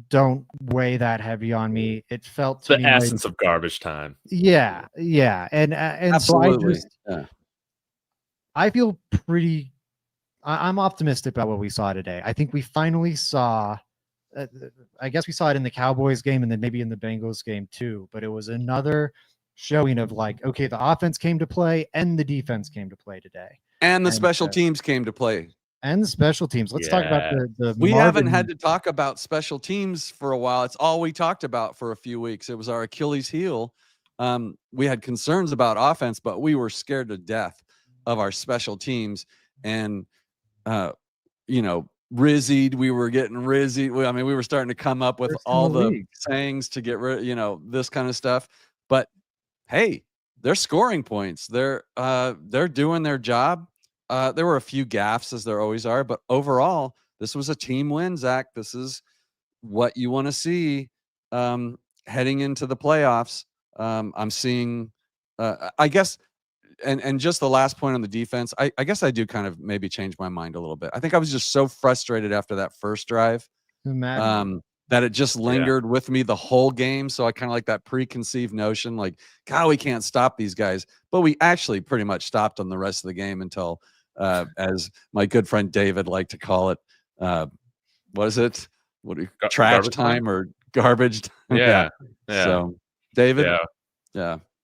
don't weigh that heavy on me. It felt to the me essence of garbage time. Yeah. And absolutely. So I feel pretty. I'm optimistic about what we saw today. I think we finally saw. I guess we saw it in the Cowboys game and then maybe in the Bengals game too. But it was another showing of like, okay, the offense came to play and the defense came to play today, and the special teams came to play. And the special teams. Let's talk about the we haven't had to talk about special teams for a while. It's all we talked about for a few weeks. It was our Achilles heel. We had concerns about offense, but we were scared to death of our special teams. And, rizzied. We were getting rizzied. I mean, we were starting to come up with all the sayings to get rid, this kind of stuff. But hey, they're scoring points. They're doing their job. There were a few gaffes, as there always are, but overall, this was a team win, Zach. This is what you want to see heading into the playoffs. I'm seeing, I guess, and just the last point on the defense, I guess I do kind of maybe change my mind a little bit. I think I was just so frustrated after that first drive that it just lingered with me the whole game. So I kind of like that preconceived notion, like, God, we can't stop these guys. But we actually pretty much stopped them the rest of the game until, as my good friend David liked to call it, what is it? What do you trash time or garbage time? Yeah. So, David,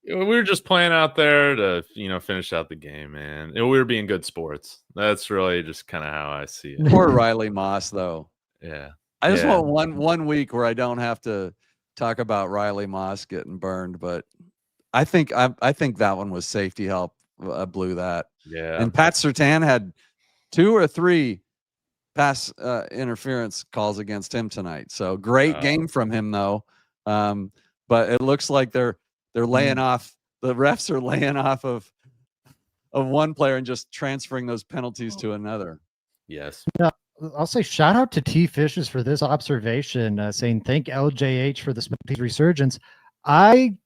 we were just playing out there to, finish out the game, man. We were being good sports. That's really just kind of how I see it. Poor Riley Moss, though. Yeah. I just want one week where I don't have to talk about Riley Moss getting burned, but I think that one was safety help. Blew that. Yeah. And Pat Surtain had 2 or 3 pass interference calls against him tonight. So great game from him, though. But it looks like they're laying off. The refs are laying off of one player and just transferring those penalties to another. Yes. Yeah. I'll say shout out to T Fishes for this observation, saying thank LJH for the special teams resurgence. I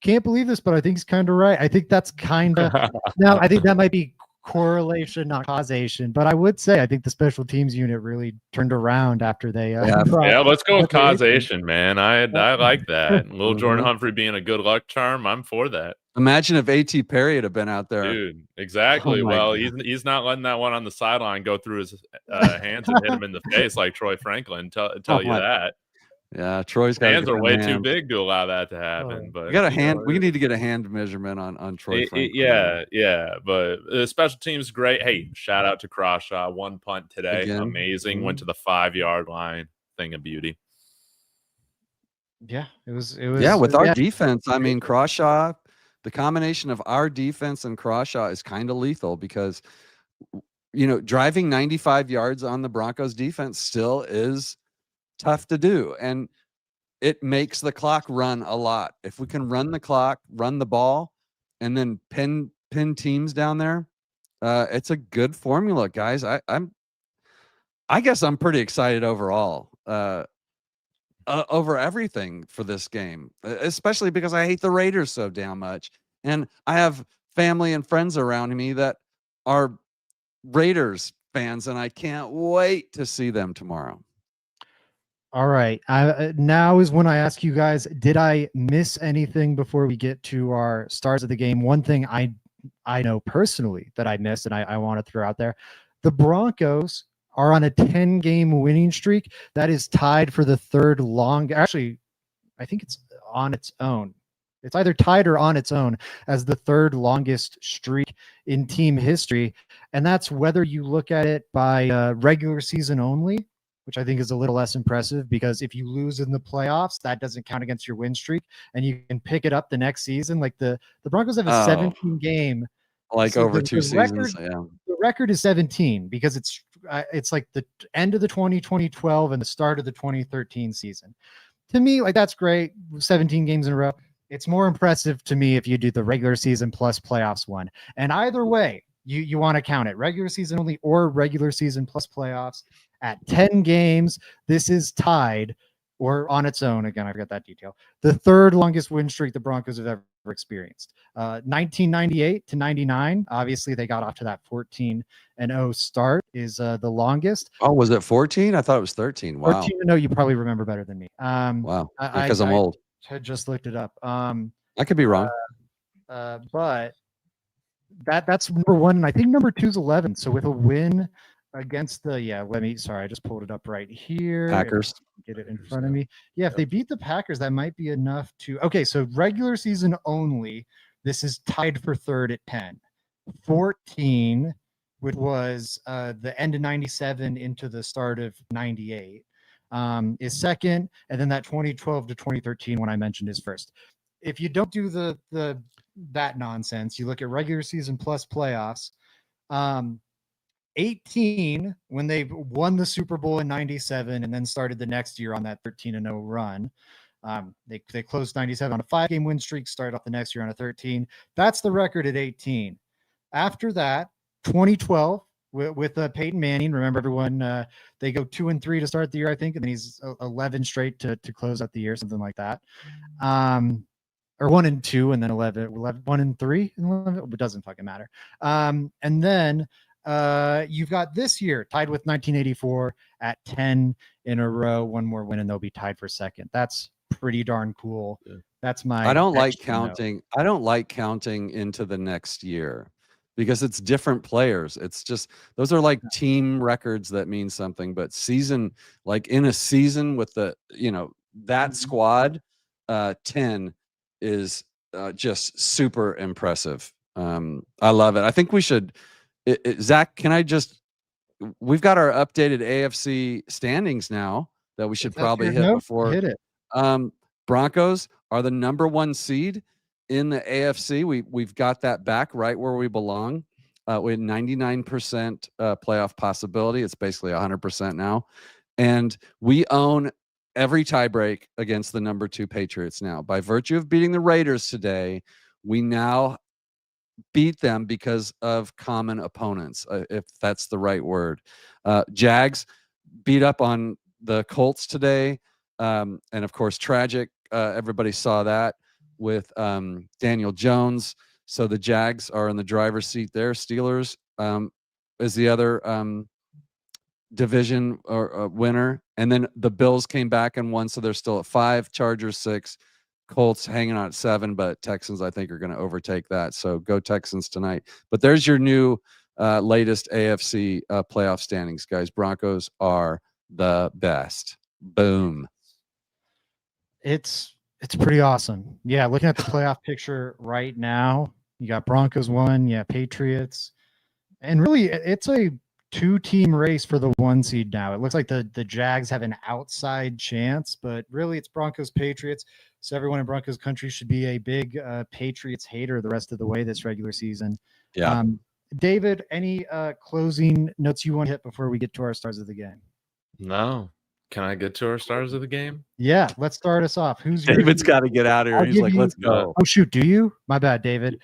can't believe this, but I think he's kind of right. I think that's kind of now. I think that might be correlation, not causation. But I would say I think the special teams unit really turned around after they. Yeah, let's go with after they- causation, man. I like that. Little Jordan Mhm. Humphrey being a good luck charm. I'm for that. Imagine if A.T. Perry had been out there. Dude, exactly. Oh my Well, God. he's not letting that one on the sideline go through his hands and hit him in the face like Troy Franklin. Tell Oh you my- that. Yeah, Troy's got Hands are way too big to allow that to happen. But We got a you know, hand. We need to get a hand measurement on Troy Franklin. yeah. But special teams great. Hey, shout out to Crawshaw. One punt today, Again. amazing. Went to the 5-yard line. Thing of beauty. Yeah, it was. Yeah, with our defense, I mean, Crawshaw, the combination of our defense and Crawshaw is kind of lethal because, driving 95 yards on the Broncos defense still is tough to do. And it makes the clock run a lot. If we can run the clock, run the ball, and then pin teams down there, it's a good formula, guys. I guess I'm pretty excited overall. Over everything for this game, especially because I hate the Raiders so damn much. And I have family and friends around me that are Raiders fans, and I can't wait to see them tomorrow. All right. Now is when I ask you guys, did I miss anything before we get to our stars of the game? One thing I know personally that I missed and I want to throw out there, the Broncos are on a 10-game winning streak that is tied for the third long. Actually, I think it's on its own. It's either tied or on its own as the third longest streak in team history. And that's whether you look at it by regular season only, which I think is a little less impressive because if you lose in the playoffs, that doesn't count against your win streak and you can pick it up the next season. Like the Broncos have a 17-game. Like so over two seasons. The record is 17 because it's like the end of the 2012 and the start of the 2013 season. To me, like that's great. 17 games in a row. It's more impressive to me if you do the regular season plus playoffs one. And either way, you want to count it regular season only or regular season plus playoffs at 10 games. This is tied or on its own. Again, I forgot that detail. The third longest win streak the Broncos have ever experienced. 1998 to 99. Obviously, they got off to that 14-0 start is the longest. Oh, was it 14? I thought it was 13. Wow. 14-0. You probably remember better than me. Wow. Because I'm old. I just looked it up. I could be wrong. But that's number one. And I think number two is 11. So with a win against the I just pulled it up right here. Packers. Get it in front of me. Yeah, if they beat the Packers, that might be enough to. Okay, so regular season only. This is tied for third at 10. 14, which was the end of 97 into the start of 98, is second, and then that 2012 to 2013 one I mentioned is first. If you don't do that nonsense, you look at regular season plus playoffs. 18 when they won the Super Bowl in 97 and then started the next year on that 13-0 run. They closed 97 on a 5-game win streak, started off the next year on a 13. That's the record at 18. After that, 2012 with Peyton Manning. Remember everyone, they go 2-3 to start the year, I think, and then he's 11 straight to close out the year, something like that. Or 1-2 and then 11 1-3 and 11. It doesn't fucking matter. And then you've got this year tied with 1984 at 10 in a row, one more win, and they'll be tied for second. That's pretty darn cool. Yeah. That's my. I don't like counting. I don't like counting into the next year because it's different players. It's just those are like team records that mean something. But season, like in a season with the that squad, 10 is just super impressive. I love it. I think we should. Zach, can I just? We've got our updated AFC standings now that we should probably hit before. Hit it. Broncos are the number 1 seed in the AFC. We've got that back right where we belong. We had 99% playoff possibility. It's basically 100% now, and we own every tiebreak against the number 2 Patriots now. By virtue of beating the Raiders today, we now beat them because of common opponents, if that's the right word. Jags beat up on the Colts today. And of course, tragic. Everybody saw that with Daniel Jones. So the Jags are in the driver's seat there. Steelers is the other division or winner. And then the Bills came back and won. So they're still at 5, Chargers 6, Colts hanging on at 7, but Texans, I think, are going to overtake that. So go Texans tonight. But there's your new latest AFC playoff standings, guys. Broncos are the best. Boom. It's pretty awesome. Yeah, looking at the playoff picture right now, you got Broncos 1, yeah, Patriots. And really, it's a 2-team race for the 1 seed now. It looks like the Jags have an outside chance, but really it's Broncos Patriots. So everyone in Broncos country should be a big Patriots hater the rest of the way this regular season. Yeah. David, any closing notes you want to hit before we get to our stars of the game? No. Can I get to our stars of the game? Yeah, let's start us off. Who's your David's got to get out of here. He's like, let's go. Oh shoot, do you? My bad, David.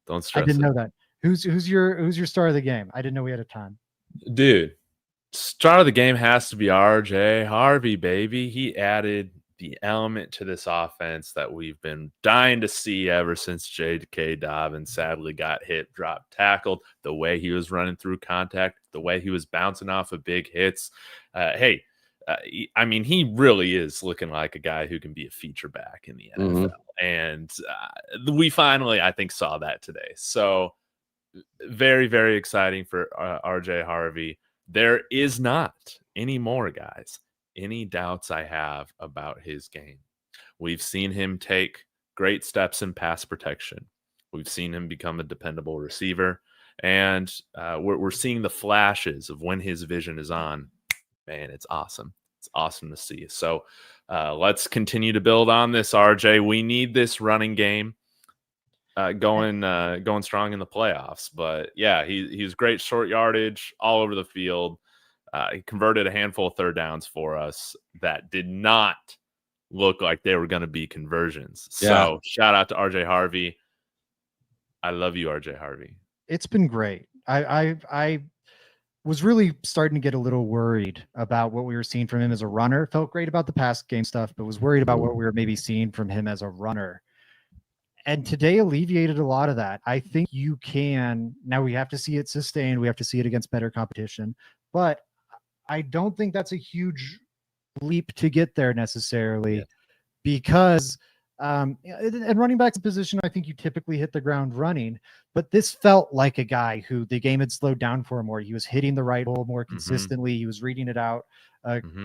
Don't stress. I didn't know that. Who's your star of the game? I didn't know we had a time. Dude, star of the game has to be RJ Harvey, baby. He added the element to this offense that we've been dying to see ever since J.K. Dobbins sadly got hit, dropped, tackled, the way he was running through contact, the way he was bouncing off of big hits. I mean, he really is looking like a guy who can be a feature back in the NFL. And we finally, I think, saw that today. So very, very exciting for RJ Harvey. There is not anymore, guys, any doubts I have about his game. We've seen him take great steps in pass protection. We've seen him become a dependable receiver. And we're seeing the flashes of when his vision is on. Man, it's awesome. It's awesome to see. So let's continue to build on this, RJ. We need this running game going strong in the playoffs. But yeah, he's great short yardage all over the field. He converted a handful of third downs for us that did not look like they were going to be conversions. Yeah. So shout out to RJ Harvey. I love you, RJ Harvey. It's been great. I was really starting to get a little worried about what we were seeing from him as a runner. Felt great about the pass game stuff, but was worried about what we were maybe seeing from him as a runner. And today alleviated a lot of that. I think you can. Now we have to see it sustained. We have to see it against better competition. But I don't think that's a huge leap to get there necessarily, because and running back's position, I think you typically hit the ground running, but this felt like a guy who the game had slowed down for him more. He was hitting the right hole more consistently. He was reading it out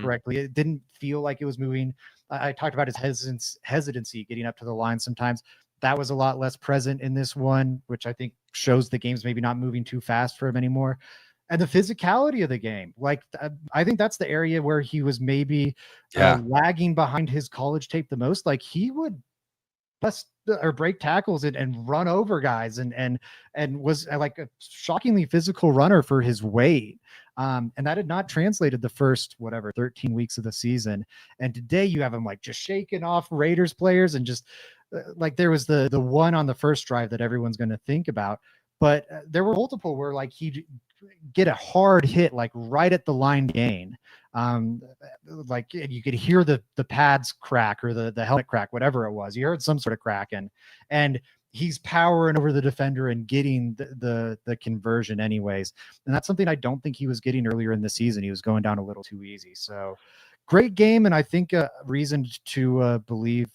correctly. It didn't feel like it was moving. I talked about his hesitancy getting up to the line sometimes. That was a lot less present in this one, which I think shows the game's maybe not moving too fast for him anymore. And the physicality of the game, like I think that's the area where he was maybe lagging behind his college tape the most. Like he would bust or break tackles and run over guys and was like a shockingly physical runner for his weight. And that had not translated the first 13 weeks of the season. And today you have him like just shaking off Raiders players and just like there was the one on the first drive that everyone's going to think about. But there were multiple where like he'd get a hard hit like right at the line gain. Like you could hear the pads crack or the helmet crack, whatever it was. You heard some sort of crack and he's powering over the defender and getting the conversion anyways. And that's something I don't think he was getting earlier in the season. He was going down a little too easy. So great game. And I think a reason to believe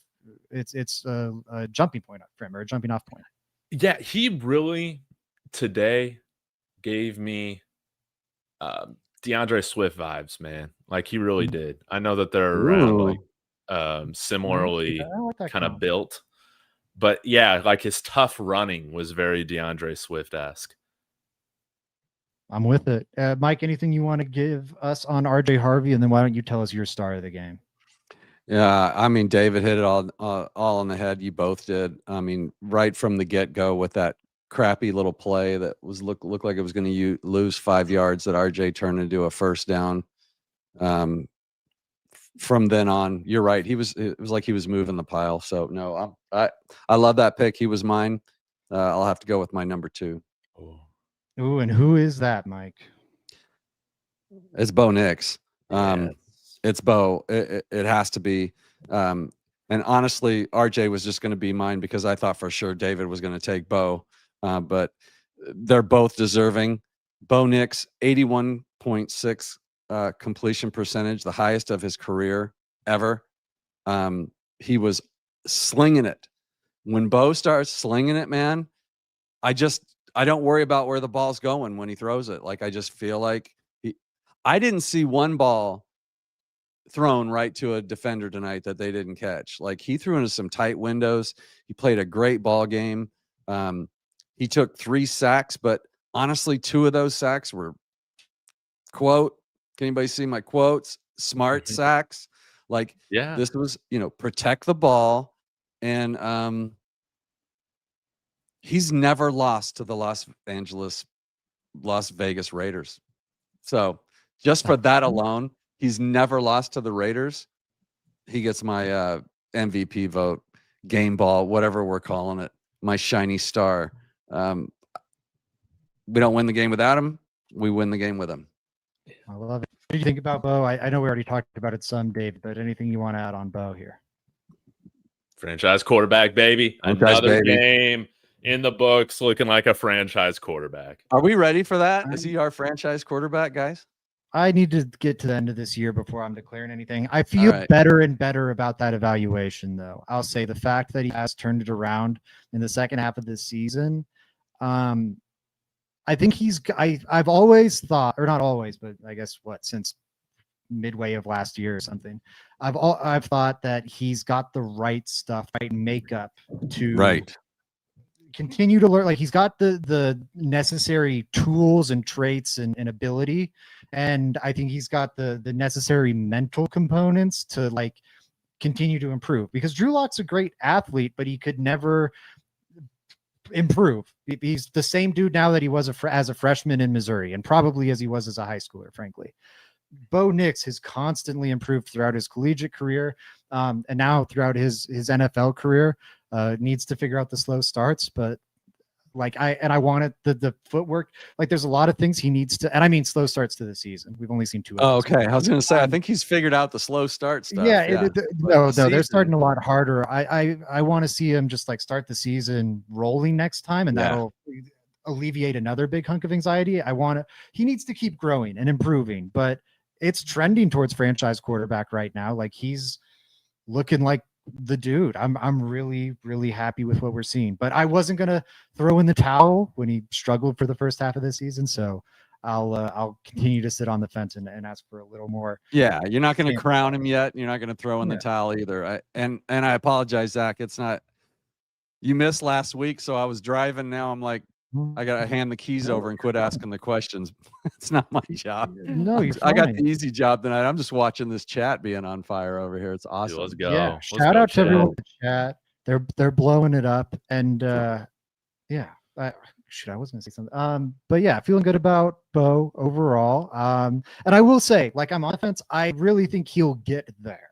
it's a jumping point for him or a jumping off point. Yeah, he really today gave me DeAndre Swift vibes, man. Like he really did. I know that they're around like similarly kind of built, but yeah, like his tough running was very DeAndre Swift-esque. I'm with it. Mike, anything you want to give us on RJ Harvey, and then why don't you tell us your star of the game? Yeah, I mean, David hit it all on the head. You both did. I mean, right from the get-go with that crappy little play that was looked like it was going to lose 5 yards that RJ turned into a first down. From then on, you're right. It was like he was moving the pile. So no, I love that pick. He was mine. I'll have to go with my number 2. Oh. Ooh, and who is that, Mike? It's Bo Nix. Yes. It's Bo. It has to be. And honestly, RJ was just going to be mine because I thought for sure David was going to take Bo. But they're both deserving. Bo Nix, 81.6 completion percentage, the highest of his career ever. He was slinging it. When Bo starts slinging it, man, I don't worry about where the ball's going when he throws it. Like, I just feel like I didn't see one ball thrown right to a defender tonight that they didn't catch. Like, he threw into some tight windows. He played a great ball game. He took 3 sacks, but honestly, 2 of those sacks were quote. Can anybody see my quotes? Smart sacks. Like, Yeah. this was, protect the ball. And he's never lost to the Las Vegas Raiders. So just for that alone, he's never lost to the Raiders. He gets my MVP vote, game ball, whatever we're calling it, my shiny star. We don't win the game without him. We win the game with him. I love it. What do you think about Bo? I know we already talked about it some, Dave, but anything you want to add on Bo here? Franchise quarterback, baby. Franchise Another baby. game in the books looking like a franchise quarterback. Are we ready for that? Is he our franchise quarterback, guys? I need to get to the end of this year before I'm declaring anything. I feel better and better about that evaluation, though. I'll say the fact that he has turned it around in the second half of this season. I think I've always thought, or not always, but I guess since midway of last year or something, I've thought that he's got the right stuff, right makeup to continue to learn. Like, he's got the necessary tools and traits and ability, and I think he's got the necessary mental components to continue to improve, because Drew Lock's a great athlete, but he could never improve. He's the same dude now that he was as a freshman in Missouri, and probably as he was as a high schooler, frankly. Bo Nix has constantly improved throughout his collegiate career, and now throughout his NFL career. Needs to figure out the slow starts, but I wanted the footwork. Like, there's a lot of things he needs to, and I mean slow starts to the season. We've only seen 2. Oh, okay. I was going to say, I think he's figured out the slow start stuff. Yeah. No, they're starting a lot harder. I want to see him just start the season rolling next time, and that'll alleviate another big hunk of anxiety. He needs to keep growing and improving, but it's trending towards franchise quarterback right now. Like, he's looking like the dude. I'm really, really happy with what we're seeing, but I wasn't going to throw in the towel when he struggled for the first half of the season. So I'll continue to sit on the fence and ask for a little more. Yeah. You're not going to crown him yet. You're not going to throw in the towel either. And I apologize, Zach. It's not, you missed last week. So I was driving. Now I'm like, I got to hand the keys over and quit asking the questions. It's not my job. No, I got the easy job tonight. I'm just watching this chat being on fire over here. It's awesome. Let's go. Yeah. Shout out to everyone in the chat. They're blowing it up. And I was going to say something. But yeah, feeling good about Bo overall. And I will say, I'm on the fence. I really think he'll get there.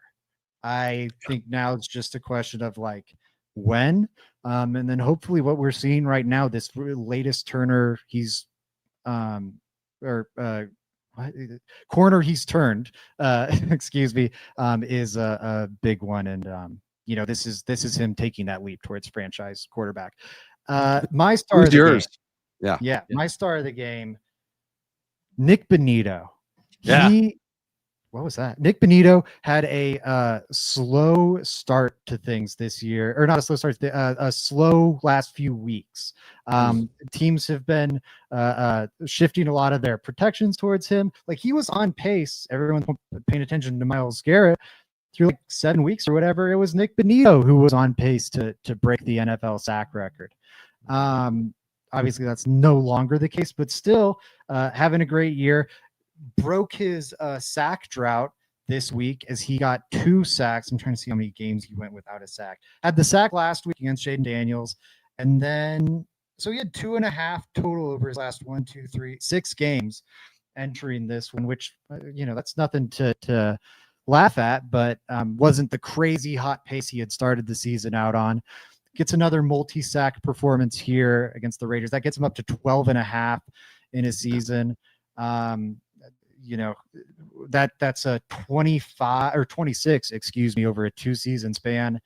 I think now it's just a question of when. And then hopefully what we're seeing right now, this latest Turner, he's corner he's turned, excuse me, is a big one. And this is him taking that leap towards franchise quarterback. My star Who's of the yours? Game, yeah, my star of the game, Nick Bonito. Yeah. What was that? Nick Bonito had a slow start to things this year, or not a slow start, a slow last few weeks. Teams have been shifting a lot of their protections towards him. He was on pace. Everyone's paying attention to Myles Garrett through 7 weeks or whatever. It was Nick Bonito who was on pace to break the NFL sack record. Obviously, that's no longer the case, but still having a great year. Broke his sack drought this week as he got 2 sacks. I'm trying to see how many games he went without a sack. Had the sack last week against Jaden Daniels, and then so he had 2.5 total over his last 6 games entering this one, which that's nothing to laugh at, but wasn't the crazy hot pace he had started the season out on. gets another multi-sack performance here against the Raiders. That gets him up to 12.5 in a season. That's a 25 or 26, excuse me, over a 2-season span.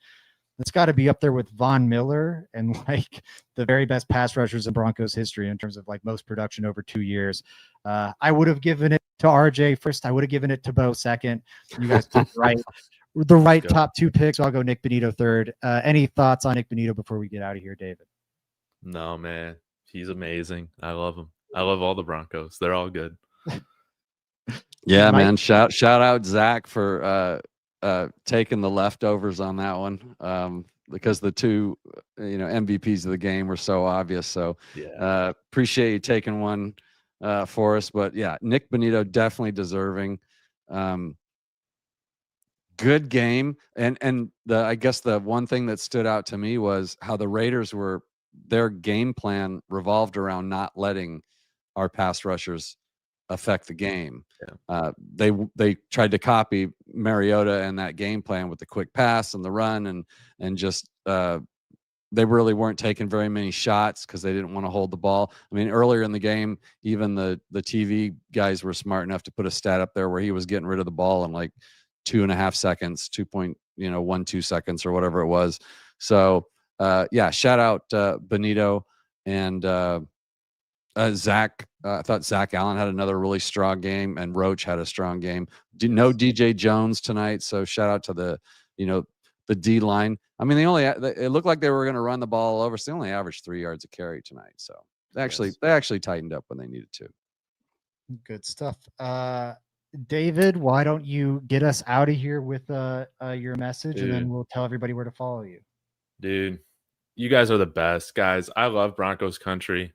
It's got to be up there with Von Miller and like the very best pass rushers in Broncos history in terms of like most production over 2 years. I would have given it to RJ first. I would have given it to Bo second. You guys took the right top 2 picks. So I'll go Nick Bonito third. Any thoughts on Nick Bonito before we get out of here, David? No, man. He's amazing. I love him. I love all the Broncos. They're all good. Yeah, man. Shout out Zach for taking the leftovers on that one, because the two MVPs of the game were so obvious. So appreciate you taking one for us. But yeah, Nick Bonito definitely deserving. Good game. And I guess the one thing that stood out to me was how the Raiders their game plan revolved around not letting our pass rushers affect the game. They tried to copy Mariota and that game plan with the quick pass and the run and just they really weren't taking very many shots because they didn't want to hold the ball. I mean, earlier in the game, even the TV guys were smart enough to put a stat up there where he was getting rid of the ball in like 2.5 seconds, 2.12 seconds or whatever it was. So shout out Bonito and Zach. I thought Zach Allen had another really strong game, and Roach had a strong game. No DJ Jones tonight, so shout out to the D line. I mean, it looked like they were going to run the ball over. So they only averaged 3 yards a carry tonight. So they actually tightened up when they needed to. Good stuff. David, why don't you get us out of here with your message, and then we'll tell everybody where to follow you. Dude, you guys are the best, guys. I love Broncos country.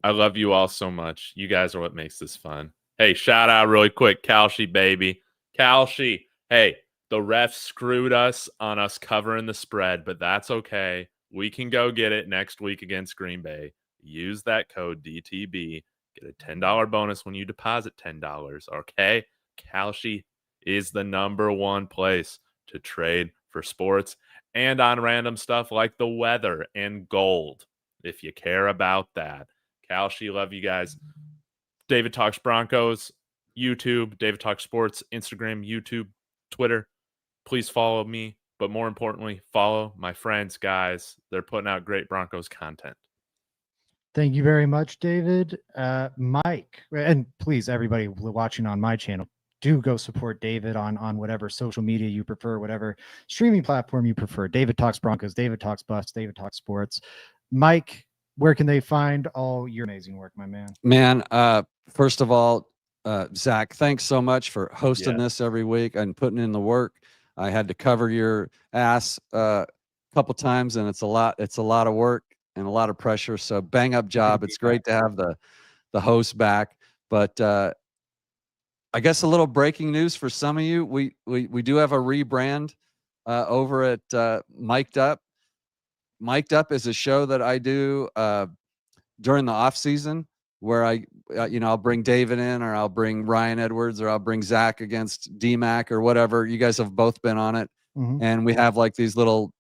I love you all so much. You guys are what makes this fun. Hey, shout out really quick, Kalshi, baby. Kalshi, hey, the refs screwed us on us covering the spread, but that's okay. We can go get it next week against Green Bay. Use that code DTB. Get a $10 bonus when you deposit $10, okay? Kalshi is the #1 place to trade for sports and on random stuff like the weather and gold, if you care about that. Kalshi, love you guys. David Talks Broncos, YouTube, David Talks Sports, Instagram, YouTube, Twitter. Please follow me, but more importantly, follow my friends, guys. They're putting out great Broncos content. Thank you very much, David. Mike, and please, everybody watching on my channel, do go support David on whatever social media you prefer, whatever streaming platform you prefer. David Talks Broncos, David Talks Buffs, David Talks Sports. Mike, where can they find all your amazing work, my man? Man, first of all, Zach, thanks so much for hosting this every week and putting in the work. I had to cover your ass a couple times, and it's a lot of work and a lot of pressure. So bang up job. It's great to have the host back. But I guess a little breaking news for some of you. We do have a rebrand over at Mic'd Up. Mic'd Up is a show that I do during the off season where I'll bring David in, or I'll bring Ryan Edwards, or I'll bring Zach against DMAC or whatever. You guys have both been on it. Mm-hmm. And we have like these little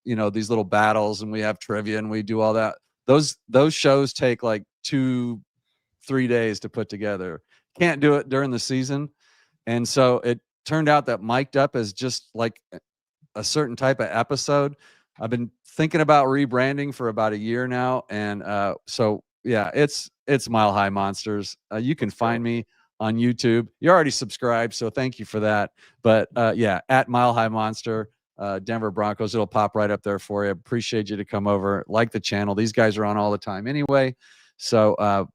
battles, and we have trivia, and we do all that. Those shows take like 2-3 days to put together. Can't do it during the season. And so it turned out that Mic'd Up is just like a certain type of episode. I've been thinking about rebranding for about a year now. And so, yeah, it's Mile High Monsters. You can find me on YouTube. You're already subscribed, so thank you for that. But at Mile High Monster, Denver Broncos, it'll pop right up there for you. Appreciate you to come over. Like the channel. These guys are on all the time anyway. So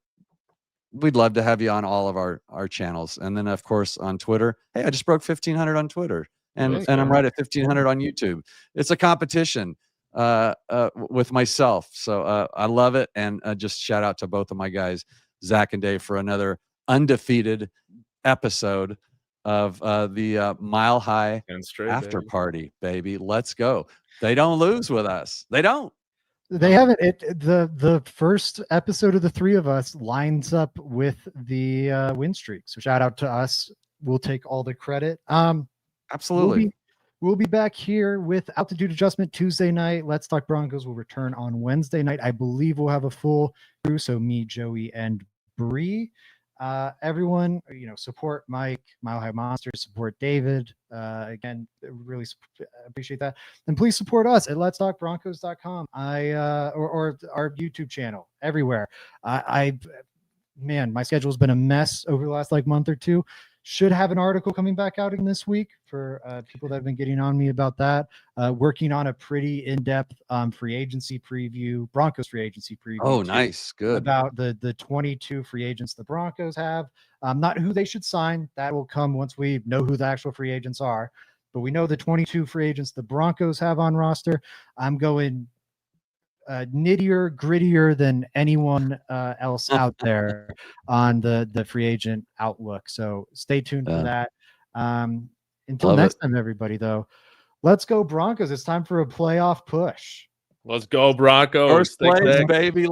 we'd love to have you on all of our channels. And then, of course, on Twitter. Hey, I just broke 1,500 on Twitter. And I'm right at 1,500 on YouTube. It's a competition with myself. So I love it. And just shout out to both of my guys, Zach and Dave, for another undefeated episode of the Mile High after party, baby. Let's go. They don't lose with us. They don't. They haven't. The first episode of the three of us lines up with the win streak. So shout out to us. We'll take all the credit. Absolutely. We'll be back here with Altitude Adjustment Tuesday night. Let's Talk Broncos will return on Wednesday night. I believe we'll have a full crew. So me, Joey, and Bree. Everyone, support Mike, Mile High Monsters, support David. Again, really appreciate that. And please support us at letstalkbroncos.com. Or our YouTube channel, everywhere. Man, my schedule's been a mess over the last month or two. Should have an article coming back out in this week for people that have been getting on me about that. Working on a pretty in-depth free agency preview, Broncos free agency preview. Oh, nice. Good. About the 22 free agents the Broncos have. Not who they should sign. That will come once we know who the actual free agents are. But we know the 22 free agents the Broncos have on roster. I'm going nittier, grittier than anyone else out there on the free agent outlook. So stay tuned for that. Until Love next it. time, everybody, though, let's go Broncos. It's time for a playoff push. Let's go, Broncos. First Think place, big. baby.